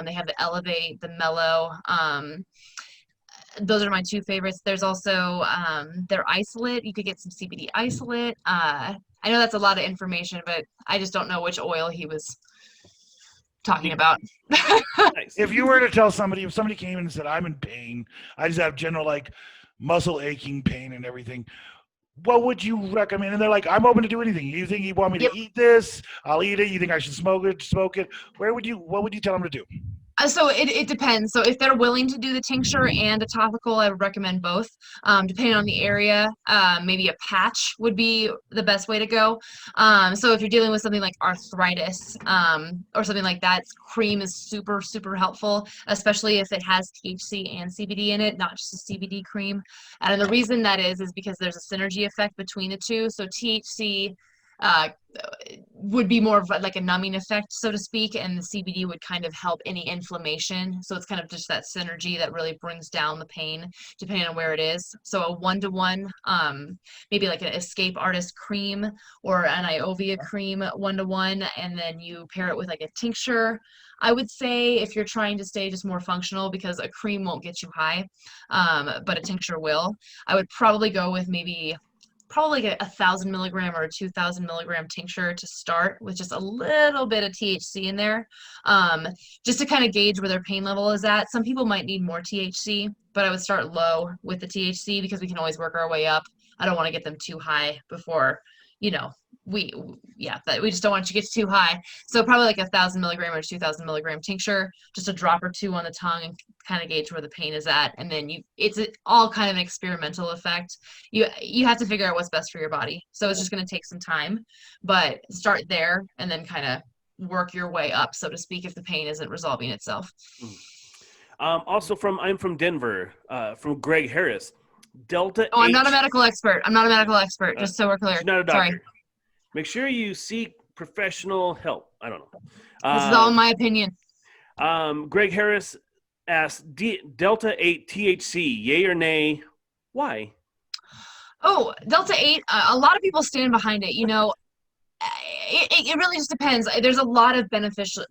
They have the Elevate, the Mellow. Those are my two favorites. There's also their isolate. You could get some CBD isolate. I know that's a lot of information, but I just don't know which oil he was talking about. If you were to tell somebody, if somebody came in and said, I'm in pain, I just have general muscle aching pain and everything, what would you recommend? And they're like, I'm open to do anything. You think you want me to eat this? I'll eat it. You think I should smoke it? Smoke it. What would you tell them to do? So it depends. So if they're willing to do the tincture and a topical, I would recommend both. Depending on the area, maybe a patch would be the best way to go. So if you're dealing with something like arthritis or something like that, cream is super, super helpful, especially if it has THC and CBD in it, not just a CBD cream. And the reason that is because there's a synergy effect between the two. So THC would be more of a numbing effect, so to speak, and the CBD would kind of help any inflammation. So it's kind of just that synergy that really brings down the pain depending on where it is. So a 1:1, maybe like an Escape Artist cream or an Iovia cream 1:1, and then you pair it with a tincture. I would say if you're trying to stay just more functional, because a cream won't get you high, but a tincture will, I would probably go with probably a 1,000 milligram or a 2,000 milligram tincture to start, with just a little bit of THC in there, just to kind of gauge where their pain level is at. Some people might need more THC, but I would start low with the THC because we can always work our way up. I don't want to get them too high before, we just don't want you to get too high. So probably 1,000 milligram or 2,000 milligram tincture, just a drop or two on the tongue and kind of gauge where the pain is at. And then it's all kind of an experimental effect. You have to figure out what's best for your body. So it's just going to take some time, but start there and then kind of work your way up, so to speak, if the pain isn't resolving itself. Also I'm from Denver, from Greg Harris. Delta. Oh, I'm not a medical expert. Just so we're clear. She's not a doctor. Sorry. Make sure you seek professional help. I don't know. This is all in my opinion. Greg Harris asked, Delta 8 THC, yay or nay? Why? Oh, Delta 8, a lot of people stand behind it. It really just depends. There's a lot of beneficial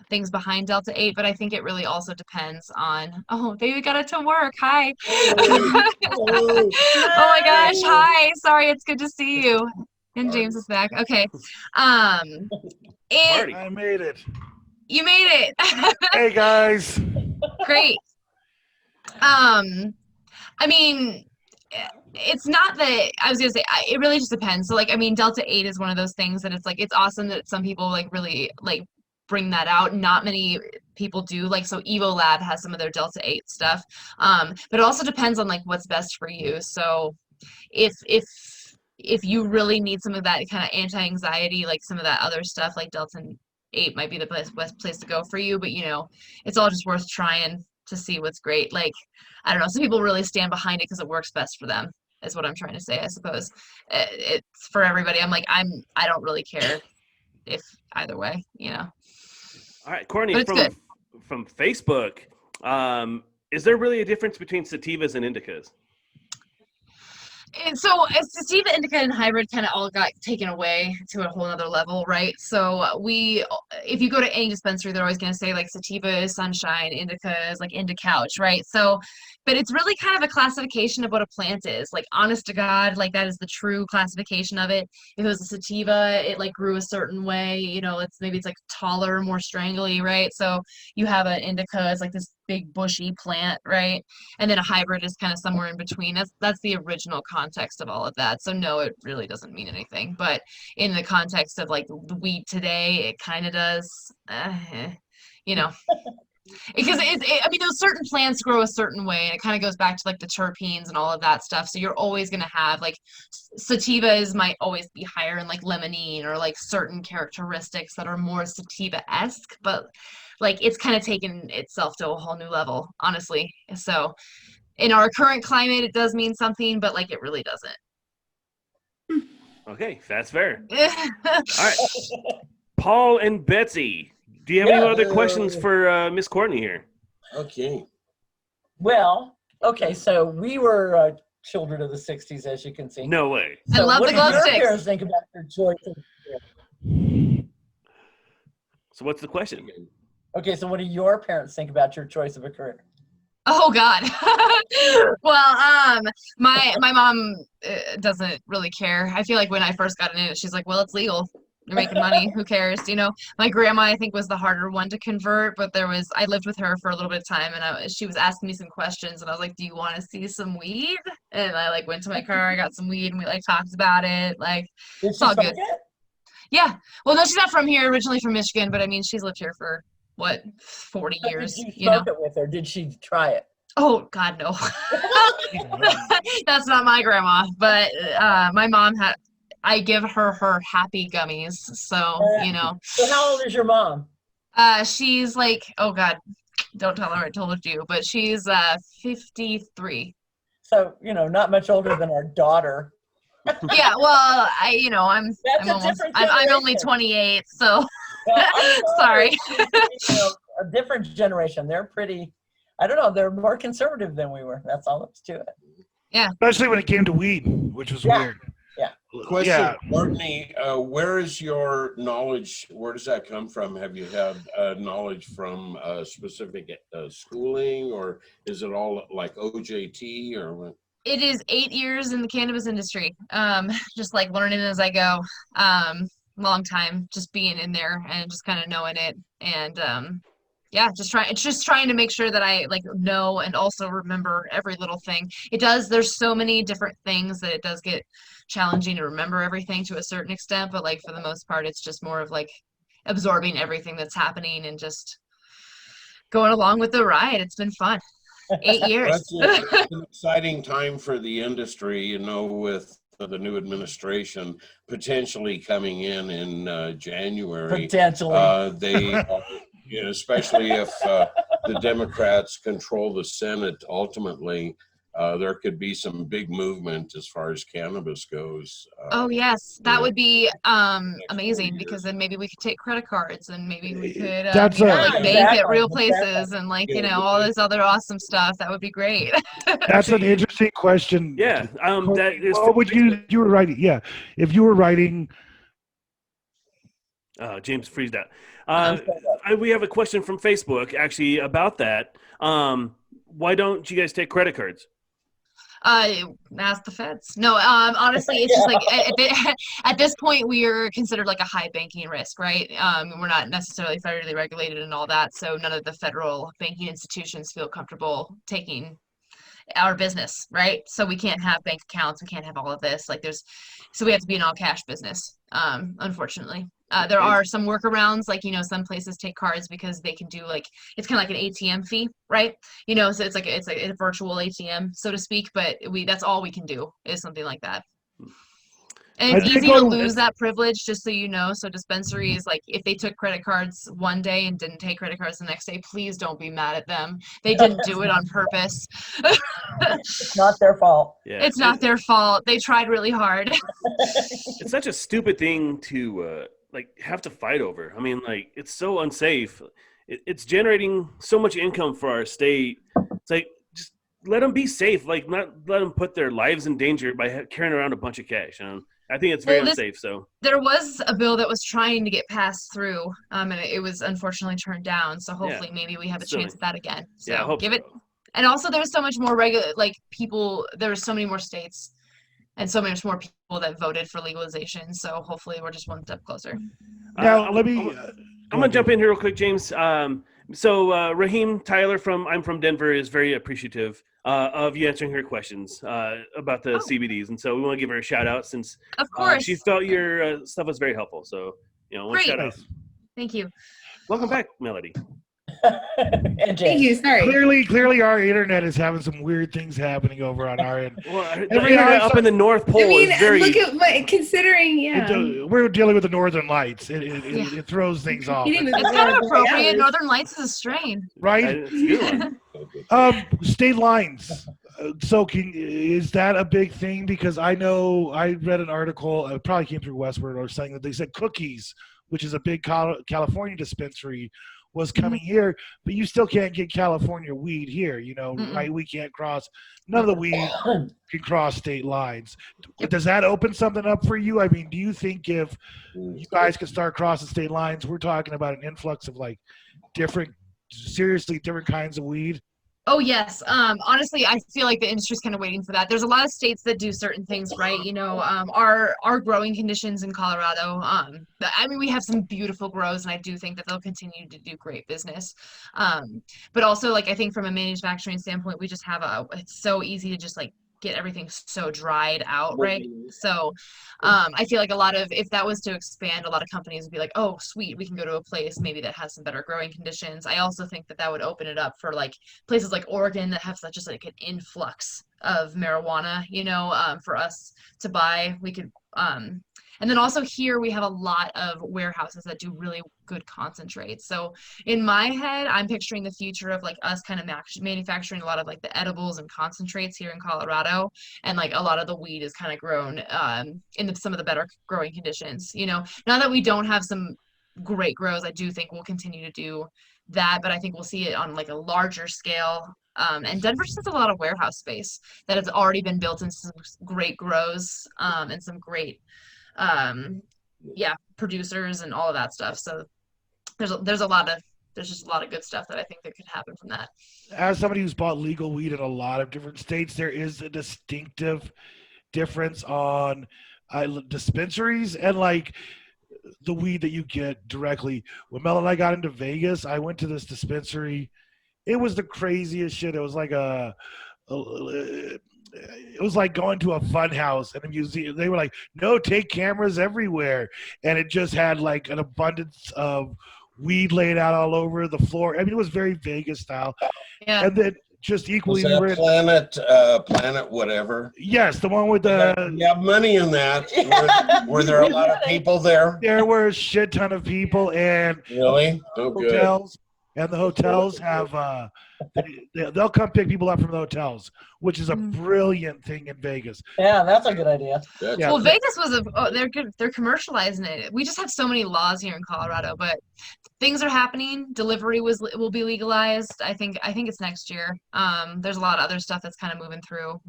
things behind Delta 8, but I think it really also depends on, oh, baby got it to work. Hi. Oh my gosh. Hi. Sorry. It's good to see you. And James is back. Okay. I made it. You made it. Hey guys. Great. I mean, it's not that I was gonna say it really just depends. So Delta 8 is one of those things that it's awesome that some people really bring that out. Not many people do. So Evo Lab has some of their Delta 8 stuff. But it also depends on what's best for you. So if you really need some of that kind of anti-anxiety, some of that other stuff, Delta 8 might be the best place to go for you. But it's all just worth trying to see what's great. I don't know, some people really stand behind it because it works best for them, is what I'm trying to say. I suppose it's for everybody. I don't really care if either way, All right, Courtney from Facebook, is there really a difference between sativas and indicas? And so sativa, indica, and hybrid kind of all got taken away to a whole other level, right? So if you go to any dispensary, they're always going to say sativa is sunshine, indica is couch, right? So, but it's really kind of a classification of what a plant is. Honest to God, that is the true classification of it. If it was a sativa, it grew a certain way, it's taller, more strangly, right? So you have an indica, it's this big bushy plant, right? And then a hybrid is kind of somewhere in between. That's the original context of all of that. So no, it really doesn't mean anything. But in the context of like the weed today, it kind of does. You know. Because I mean, those certain plants grow a certain way, and it kind of goes back to like the terpenes and all of that stuff. So you're always going to have like sativas might always be higher in like limonene or like certain characteristics that are more sativa-esque, but like it's kind of taken itself to a whole new level, honestly. So in our current climate, it does mean something, but like it really doesn't. Okay, that's fair. All right. Paul and Betsy, do you have any other questions for Miss Courtney here? Okay. Well, okay, so we were children of the 60s, as you can see. No way. So I love the glow what do your sticks. parents think about your choice of career? So what's the question? Okay, so what do your parents think about your choice of a career? Oh God. Well, my mom doesn't really care. I feel like when I first got into it, she's like, "Well, it's legal. You're making money. Who cares?" You know. My grandma, I think, was the harder one to convert, but I lived with her for a little bit of time, and she was asking me some questions, and I was like, "Do you want to see some weed?" And I like went to my car, I got some weed, and we like talked about it. Like, Did it's she all smoke good. it? Yeah. Well, no, she's not from here. Originally from Michigan, but I mean, she's lived here for what, 40 But years. did you You know. smoke it with her? Did she try it? Oh God, no. That's not my grandma, but my mom had. I give her happy gummies, so you know. So how old is your mom? She's like, oh God, don't tell her I told you, but she's 53. So not much older than our daughter. Yeah, well, I'm only 28, so sorry. A different generation. They're pretty. I don't know. They're more conservative than we were. That's all that's to it. Yeah. Especially when it came to weed, which was weird. Yeah. Question, Yeah. Courtney, where is your knowledge? Where does that come from? Have you had knowledge from specific schooling, or is it all like OJT or what? It is 8 years in the cannabis industry. Just like learning as I go. Long time just being in there and just kind of knowing it. And yeah, it's just trying to make sure that I like know and also remember every little thing. There's so many different things that it does get challenging to remember everything to a certain extent, but like for the most part, it's just more of like absorbing everything that's happening and just going along with the ride. It's been fun. 8 years. It's an exciting time for the industry, with the new administration potentially coming in January. Potentially. They, especially if the Democrats control the Senate ultimately, there could be some big movement as far as cannabis goes. Oh yes, that would be amazing, because then maybe we could take credit cards and maybe we could That's like bank at real exactly. places and like all this other awesome stuff. That would be great. That's an interesting question. Yeah. That is. What would you were writing? Yeah, if you were writing. James freezed out. We have a question from Facebook actually about that. Why don't you guys take credit cards? Ask the feds. No, honestly, it's just like at this point we are considered like a high banking risk, right? We're not necessarily federally regulated and all that, so none of the federal banking institutions feel comfortable taking our business, right? So we can't have bank accounts, we can't have all of this. So we have to be an all cash business, unfortunately. There are some workarounds, like, some places take cards because they can do it's kind of like an ATM fee, right? So it's like a virtual ATM, so to speak, but that's all we can do is something like that. And it's easy to lose that privilege, just so you know. So dispensaries, if they took credit cards one day and didn't take credit cards the next day, please don't be mad at them. They didn't do it on purpose. It's not their fault. Yeah. It's not their fault. They tried really hard. It's such a stupid thing to have to fight over. I mean, it's so unsafe. It's generating so much income for our state. It's like, just let them be safe. Not let them put their lives in danger by carrying around a bunch of cash. I think it's very unsafe. So there was a bill that was trying to get passed through, and it was unfortunately turned down. So hopefully, maybe we have a chance at that again. So yeah, I hope give so. it. And also, there's so much more people. There's so many more states, and so much more people that voted for legalization. So hopefully, we're just one step closer. Now, let me. I'm gonna jump in here real quick, James. So Raheem Tyler I'm from Denver is very appreciative of you answering her questions about the CBDs, and so we want to give her a shout out since of course she felt your stuff was very helpful. So one Great. shout out. Thank you. Welcome back, Melody. Thank you. Sorry. Clearly, our internet is having some weird things happening over on our end. Well, the internet up in the North Pole is very. Look at considering, we're dealing with the Northern Lights. It throws things off. It's kind of appropriate. Northern Lights is a strain, right? State lines. So is that a big thing? Because I know I read an article. It probably came through Westward or saying that they said Cookies, which is a big California dispensary, was coming here, but you still can't get California weed here, right? We can't cross, none of the weed can cross state lines. Does that open something up for you? I mean, do you think if you guys could start crossing state lines, we're talking about an influx of like seriously different kinds of weed? Oh, yes. Honestly, I feel like the industry's kind of waiting for that. There's a lot of states that do certain things right. Our growing conditions in Colorado, we have some beautiful grows, and I do think that they'll continue to do great business. But also, I think from a manufacturing standpoint, we just have it's so easy to just get everything so dried out, right? So I feel like if that was to expand, a lot of companies would be like, oh, sweet, we can go to a place maybe that has some better growing conditions. I also think that would open it up for places like Oregon that have such just an influx of marijuana, for us to buy. We could and then also here we have a lot of warehouses that do really good concentrates. So in my head, I'm picturing the future of us kind of manufacturing a lot of the edibles and concentrates here in Colorado, and a lot of the weed is kind of grown in some of the better growing conditions. Now that we don't have some great grows, I do think we'll continue to do that, but I think we'll see it on a larger scale. And Denver just has a lot of warehouse space that has already been built into some great grows and some great producers and all of that stuff. So there's just a lot of good stuff that I think that could happen from that. As somebody who's bought legal weed in a lot of different states, there is a distinctive difference on dispensaries and the weed that you get directly. When Mel and I got into Vegas, I went to this dispensary. It was the craziest shit. It was it was like going to a fun house and a museum. They were like, no, take cameras everywhere. And it just had an abundance of weed laid out all over the floor. I mean, it was very Vegas style. Yeah. And then just equally. Was that Planet whatever? Yes, the one with the. You have money in that. Were there a lot of people there? There were a shit ton of people and. Really? Oh, hotels. Good. And the hotels have, they'll come pick people up from the hotels, which is a brilliant thing in Vegas. Yeah, that's a good idea. Yeah. Well, Vegas was they're commercializing it. We just have so many laws here in Colorado, but things are happening. Delivery will be legalized. I think it's next year. There's a lot of other stuff that's kind of moving through.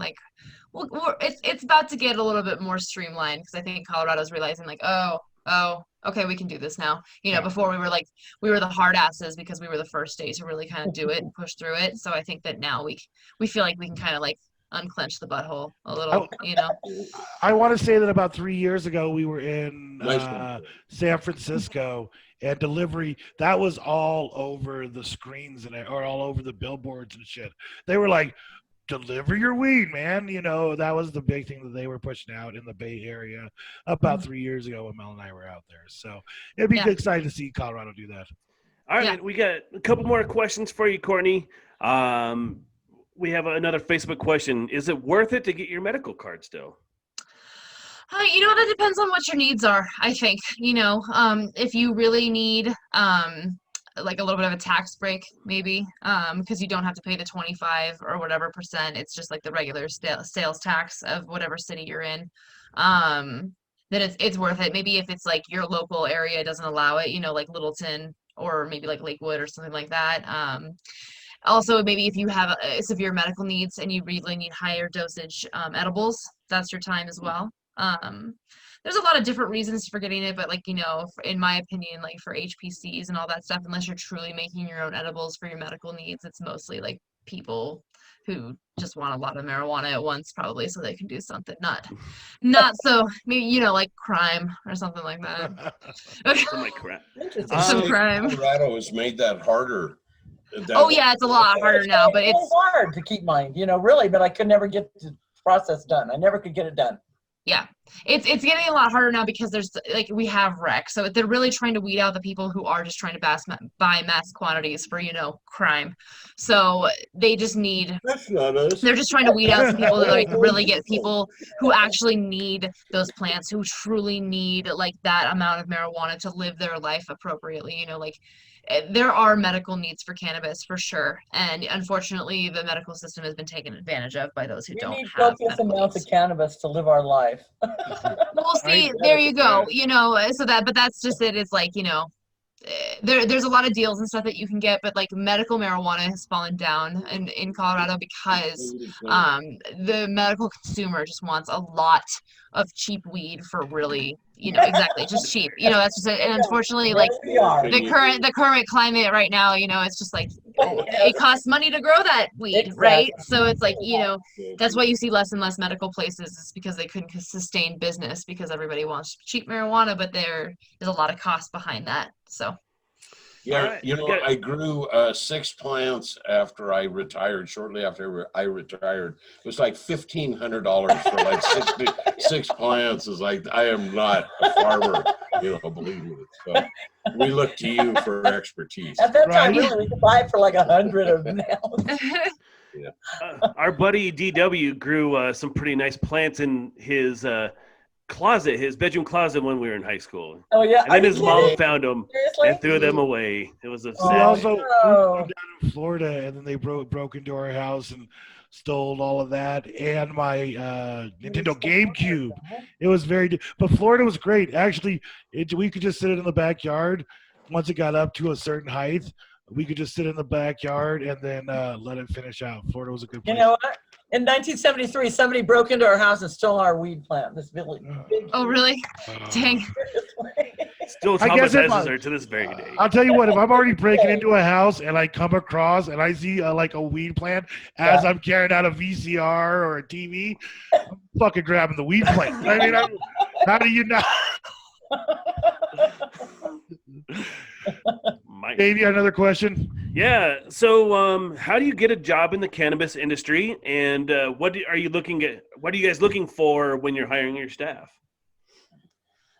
It's about to get a little bit more streamlined because I think Colorado's realizing oh, okay, we can do this now. Before we were the hard asses because we were the first state to really kind of do it and push through it. So I think that now we feel like we can kind of unclench the butthole a little, I want to say that about 3 years ago, we were in San Francisco, and delivery, that was all over the screens or all over the billboards and shit. They were like, deliver your weed, man. That was the big thing that they were pushing out in the Bay Area about 3 years ago when Mel and I were out there. So it'd be exciting to see Colorado do that. All right, we got a couple more questions for you, Courtney. We have another Facebook question. Is it worth it to get your medical card still? That depends on what your needs are, I think. If you really need a little bit of a tax break, maybe, because you don't have to pay the 25 or whatever %. It's just the regular sales tax of whatever city you're in. Then it's worth it. Maybe if it's your local area doesn't allow it, like Littleton or maybe Lakewood or something like that. Also, maybe if you have severe medical needs and you really need higher dosage edibles, that's your time as well. There's a lot of different reasons for getting it, but in my opinion, for HPCs and all that stuff, unless you're truly making your own edibles for your medical needs, it's mostly people who just want a lot of marijuana at once, probably, so they can do something not so maybe crime or something like that. Something like crap. Some crime. Colorado has made that harder Oh yeah, it's a lot harder now, but it's hard to keep mine, really, but I could never get the process done. I never could get it done. Yeah, it's getting a lot harder now because there's we have rec, so they're really trying to weed out the people who are just trying to buy mass quantities for crime. So they just need. That's not us. They're just trying to weed out some people that really get people who actually need those plants, who truly need that amount of marijuana to live their life appropriately. There are medical needs for cannabis for sure, and unfortunately, the medical system has been taken advantage of by those who don't have copious amounts of cannabis to live our life. Well, see, there you go. But that's just it. It's there's a lot of deals and stuff that you can get, but medical marijuana has fallen down in Colorado because the medical consumer just wants a lot of cheap weed for really exactly just cheap. That's just it. And unfortunately, the current climate right now, it's just it costs money to grow that weed, right? So it's that's why you see less and less medical places, is because they couldn't sustain business because everybody wants cheap marijuana, but there is a lot of cost behind that. So yeah, I grew 6 plants after I retired. Shortly after I retired, it was $1,500 for 6 plants. Is I am not a farmer, believe me. So we look to you for expertise. At that time, really, we could buy for 100 of them now. Yeah. Our buddy DW grew some pretty nice plants in his his bedroom closet when we were in high school. Oh yeah. And then his mom found them and threw them away. It was a sad. We also down in Florida, and then they broke into our house and stole all of that and my Nintendo GameCube. It was but Florida was great. Actually, we could just sit in the backyard. Once it got up to a certain height, we could just sit in the backyard and then let it finish out. Florida was a good place. You know what? In 1973, somebody broke into our house and stole our weed plant. This village. Oh, really? Dang. Still traumatizes her to this very day. I'll tell you what, if I'm already breaking into a house and I come across and I see a weed plant as I'm carrying out a VCR or a TV, I'm fucking grabbing the weed plant. I mean, how do you not? Dave, you got another question? Yeah. So, how do you get a job in the cannabis industry, and what are you guys looking for when you're hiring your staff?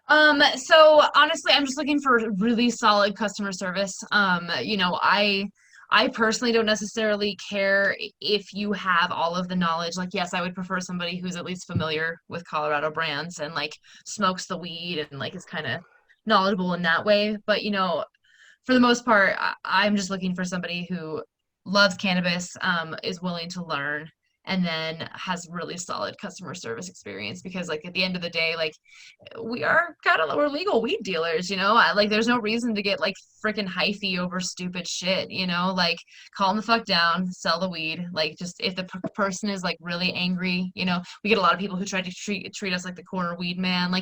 So honestly, I'm just looking for really solid customer service. I personally don't necessarily care if you have all of the knowledge. Yes, I would prefer somebody who's at least familiar with Colorado brands and smokes the weed and is kind of knowledgeable in that way. But for the most part, I'm just looking for somebody who loves cannabis, is willing to learn, and then has really solid customer service experience, because at the end of the day, we're legal weed dealers, there's no reason to get freaking hyphy over stupid shit, calm the fuck down, sell the weed. Just if the person is really angry, we get a lot of people who try to treat us like the corner weed man,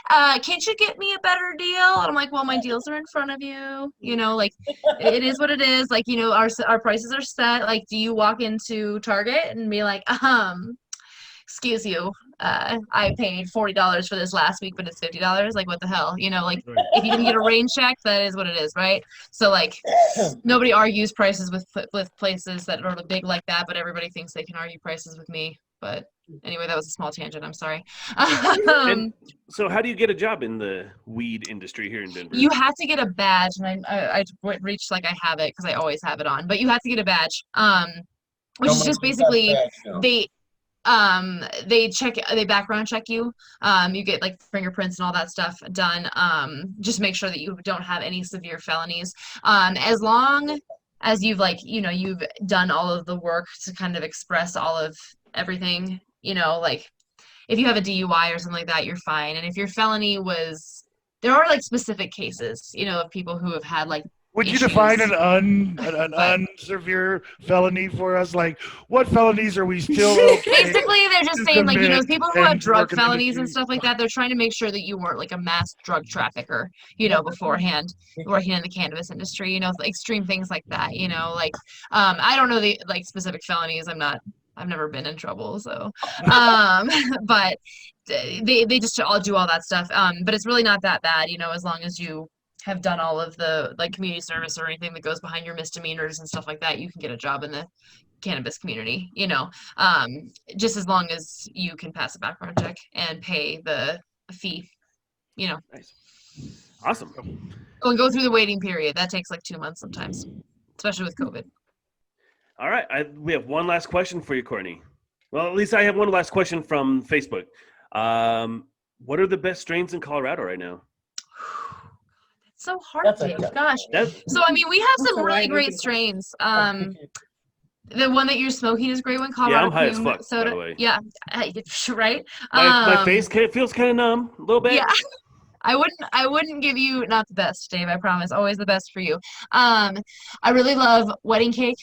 can't you get me a better deal? And I'm like, well, my deals are in front of you, it is what it is. Our prices are set. Do you walk into Target and be like, excuse you, I paid $40 for this last week, but it's $50. What the hell? If you didn't get a rain check, that is what it is, right? So nobody argues prices with places that are big like that, but everybody thinks they can argue prices with me. But anyway, that was a small tangent. I'm sorry. And so how do you get a job in the weed industry here in Denver? You have to get a badge, and I reached I have it because I always have it on, but you have to get a badge, which is just basically they background check you. You get fingerprints and all that stuff done. Just make sure that you don't have any severe felonies. As long as you've you've done all of the work to kind of express all of everything, if you have a DUI or something like that, you're fine. And if your felony there are specific cases, of people who have had Would you issues. define an unsevere felony for us? What felonies are we still okay? Basically, they're just saying, people who have drug felonies and stuff like that, they're trying to make sure that you weren't a mass drug trafficker, beforehand, working in the cannabis industry, extreme things like that, I don't know the specific felonies. I've never been in trouble, so, but they just all do all that stuff. But it's really not that bad, as long as you have done all of the like community service or anything that goes behind your misdemeanors and stuff like that, you can get a job in the cannabis community, just as long as you can pass a background check and pay the fee, Nice. Awesome. and go through the waiting period. That takes like 2 months sometimes, especially with COVID. All right. We have one last question for you, Courtney. Well, at least I have one last question from Facebook. What are the best strains in Colorado right now? It's so hard, Dave. Gosh. So, I mean, we have some really great strains. The one that you're smoking is a great one. Colorado I'm high as fuck, soda. by the way. Yeah, right. My face feels kind of numb a little bit. Yeah. I wouldn't give you not the best, Dave, I promise. Always the best for you. I really love Wedding Cake,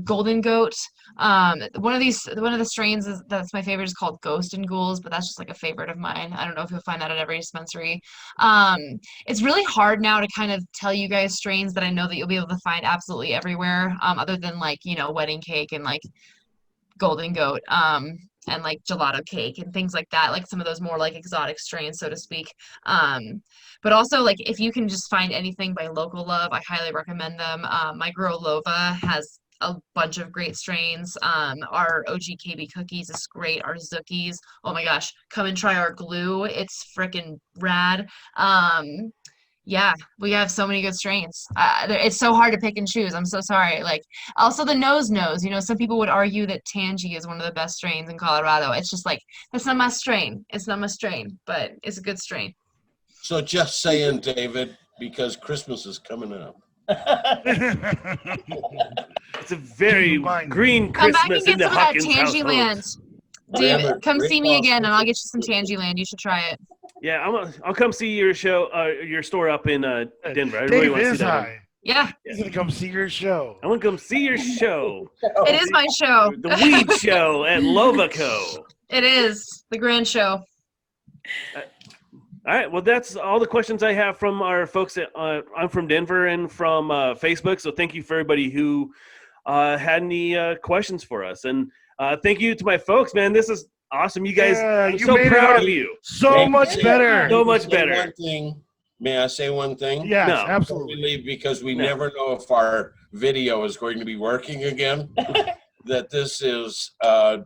Golden Goat. One of the strains that's my favorite is called Ghost and Ghouls, but that's just like a favorite of mine. I don't know if you'll find that at every dispensary. It's really hard now to kind of tell you guys strains that I know that you'll be able to find absolutely everywhere, other than like, Wedding Cake and like Golden Goat. And like gelato cake and things like that, like some of those more like exotic strains, so to speak. But also like if you can just find anything by Local Love, I highly recommend them. My girl Lova has a bunch of great strains. Our OG KB cookies is great. Our Zookies, oh my gosh, come and try our glue. It's freaking rad. Yeah, we have so many good strains. It's so hard to pick and choose. I'm so sorry. Like, also the nose. Some people would argue that Tangy is one of the best strains in Colorado. It's just like, that's not my strain. It's not my strain, but it's a good strain. So just saying, David, because Christmas is coming up. It's a very green Come Christmas back and in get the some of that Hawkins Tangy household. Land. David, come see me again and I'll get you some Tangy Land. You should try it. Yeah, I'll come see your show, your store up in Denver. I really want to see that one. Yeah. He's gonna come see your show. I want to come see your show. It is my show. The Weed Show at Lovaco. It is the grand show. All right. Well, that's all the questions I have from our folks. I'm from Denver and from Facebook. So thank you for everybody who had any questions for us. And thank you to my folks, man. This is awesome. You guys, I'm so proud of you. So much better. So much better. One thing. May I say one thing? Yes, No. absolutely. Because we never know if our video is going to be working again. That this is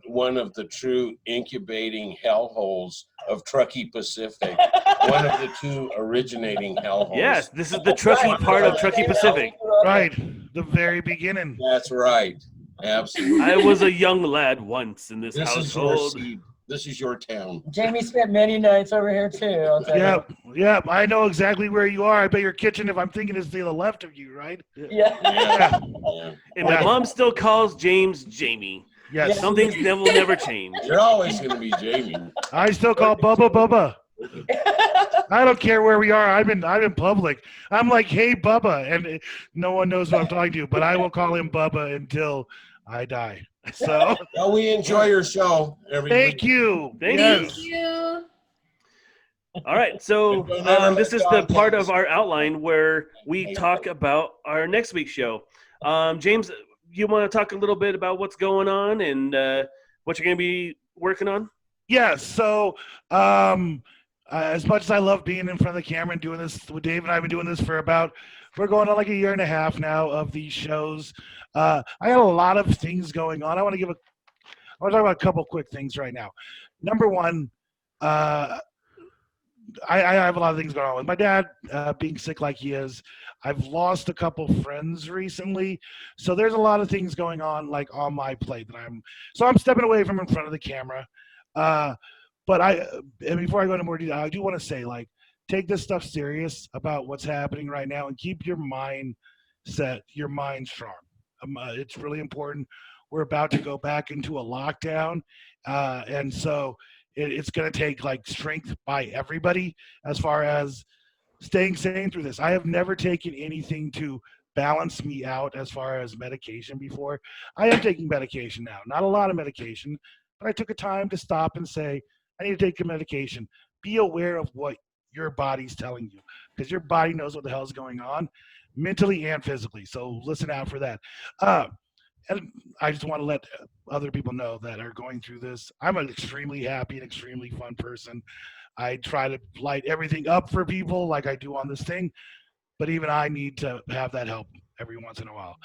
one of the true incubating hellholes of Truckee Pacific. One of the two originating hellholes. Yes, this is the Truckee part of Truckee Pacific. Right, the very beginning. That's right. Absolutely. I was a young lad once in this This is your household. seed. This is your town. Jamie spent many nights over here too. I'll tell you. Yep. I know exactly where you are. I bet your kitchen, if I'm thinking, is to the left of you, right? Yeah. Yeah. And my mom still calls James Jamie. Yes. Some things will never change. You're always going to be Jamie. I still call Bubba. I don't care where we are. I'm in public. I'm like, hey, Bubba, and no one knows what I'm talking to, but I will call him Bubba until I die. So Well, we enjoy your show. thank you. Thank you. All right, so this is the part of our outline where we talk about our next week's show. James, you want to talk a little bit about what's going on and what you're going to be working on? Yes. So as much as I love being in front of the camera and doing this with Dave, and I've been doing this for we're going on like a year and a half now of these shows. I got a lot of things going on. I want to talk about a couple quick things right now. Number one, I have a lot of things going on with my dad being sick like he is. I've lost a couple friends recently, so there's a lot of things going on like on my plate that I'm stepping away from in front of the camera. But before I go into more detail, I do want to say, like, take this stuff serious about what's happening right now and keep your mind set, your mind strong. It's really important. We're about to go back into a lockdown, and so it's going to take like strength by everybody as far as staying sane through this. I have never taken anything to balance me out as far as medication before. I am taking medication now, not a lot of medication, but I took a time to stop and say, I need to take a medication. Be aware of what your body's telling you, because your body knows what the hell is going on mentally and physically. So listen out for that. And I just want to let other people know that are going through this. I'm an extremely happy and extremely fun person. I try to light everything up for people like I do on this thing. but even I need to have that help every once in a while.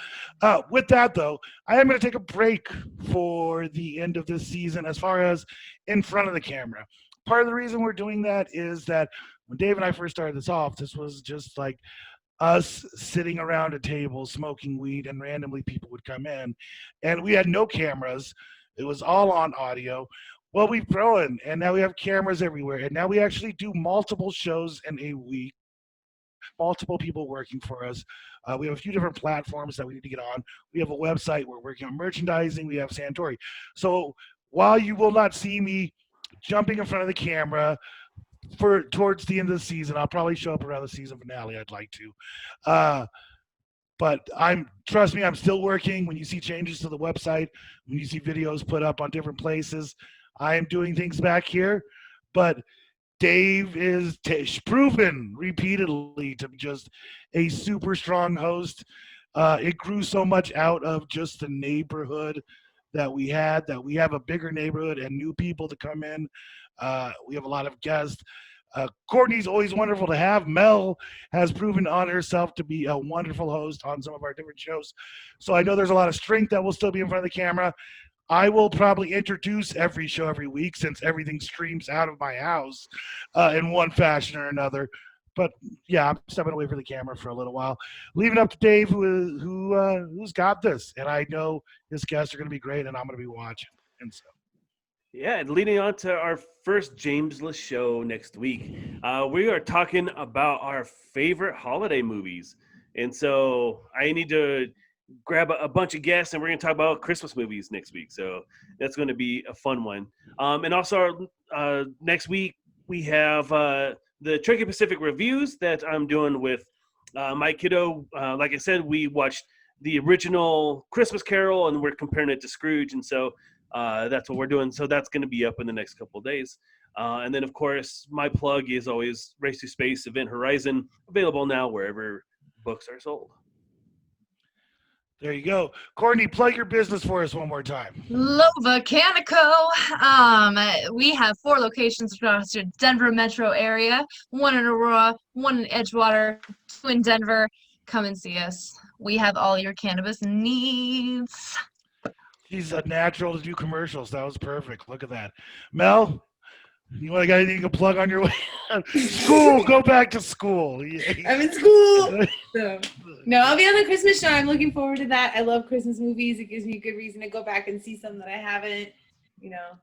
With that, though, I am going to take a break for the end of this season as far as in front of the camera. Part of the reason we're doing that is that when Dave and I first started this off, this was just like us sitting around a table smoking weed, and randomly people would come in, and we had no cameras. It was all on audio. Well, we've grown, and now we have cameras everywhere, and now we actually do multiple shows in a week, multiple people working for us. We have a few different platforms that we need to get on. We have a website. We're working on merchandising. We have Santori. So while you will not see me jumping in front of the camera for towards the end of the season, I'll probably show up around the season finale. I'd like to. But trust me, I'm still working. When you see changes to the website, when you see videos put up on different places, I am doing things back here. But Dave is proven repeatedly to be just a super strong host. It grew so much out of just the neighborhood that we had, that we have a bigger neighborhood and new people to come in. We have a lot of guests. Courtney's always wonderful to have. Mel has proven on herself to be a wonderful host on some of our different shows. So I know there's a lot of strength that will still be in front of the camera. I will probably introduce every show every week since everything streams out of my house in one fashion or another. But yeah, I'm stepping away from the camera for a little while, leaving it up to Dave, who's got this. And I know his guests are going to be great, and I'm going to be watching. And so. Yeah, and leading on to our first Jamesless show next week, we are talking about our favorite holiday movies. And so I need to grab a bunch of guests, and we're going to talk about Christmas movies next week. So that's going to be a fun one. And also next week, we have the Truckee Pacific reviews that I'm doing with my kiddo. Like I said, we watched the original Christmas Carol, and we're comparing it to Scrooge. And so that's what we're doing. So that's going to be up in the next couple of days. And then, of course, my plug is always Race to Space Event Horizon, available now wherever books are sold. There you go. Courtney, plug your business for us one more time. Lova Canico. We have 4 locations across the Denver metro area, 1 in Aurora, 1 in Edgewater, 2 in Denver. Come and see us. We have all your cannabis needs. She's a natural to do commercials. That was perfect. Look at that. Mel, you want to get anything to plug on your way? School, go back to school. I'm in school. So, no, I'll be on the Christmas show. I'm looking forward to that. I love Christmas movies. It gives me a good reason to go back and see some that I haven't,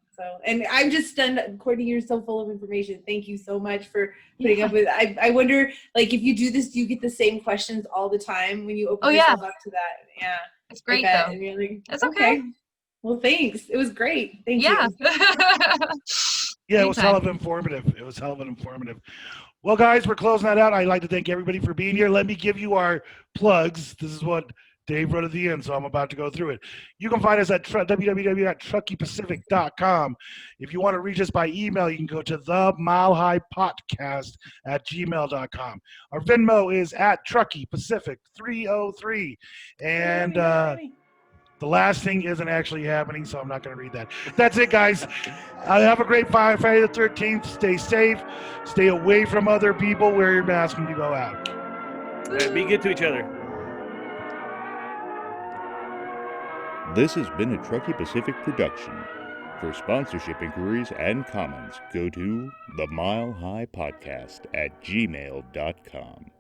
So, and I'm just stunned. Courtney, you're so full of information. Thank you so much for putting up with it. I wonder, like, if you do this, do you get the same questions all the time when you open yourself up to that? Yeah. It's great, though. And you're like, it's okay. Well, thanks. It was great. Thank you. Yeah, it was hell of informative. Well, guys, we're closing that out. I'd like to thank everybody for being here. Let me give you our plugs. This is what Dave wrote at the end, so I'm about to go through it. You can find us at www.truckeepacific.com. If you want to reach us by email, you can go to themilehighpodcast@gmail.com. Our Venmo is at Truckee Pacific 303. And the last thing isn't actually happening, so I'm not going to read that. That's it, guys. Have a great Friday the 13th. Stay safe. Stay away from other people. Wear your mask when you go out. Be good to each other. This has been a Truckee Pacific production. For sponsorship inquiries and comments, go to themilehighpodcast@gmail.com.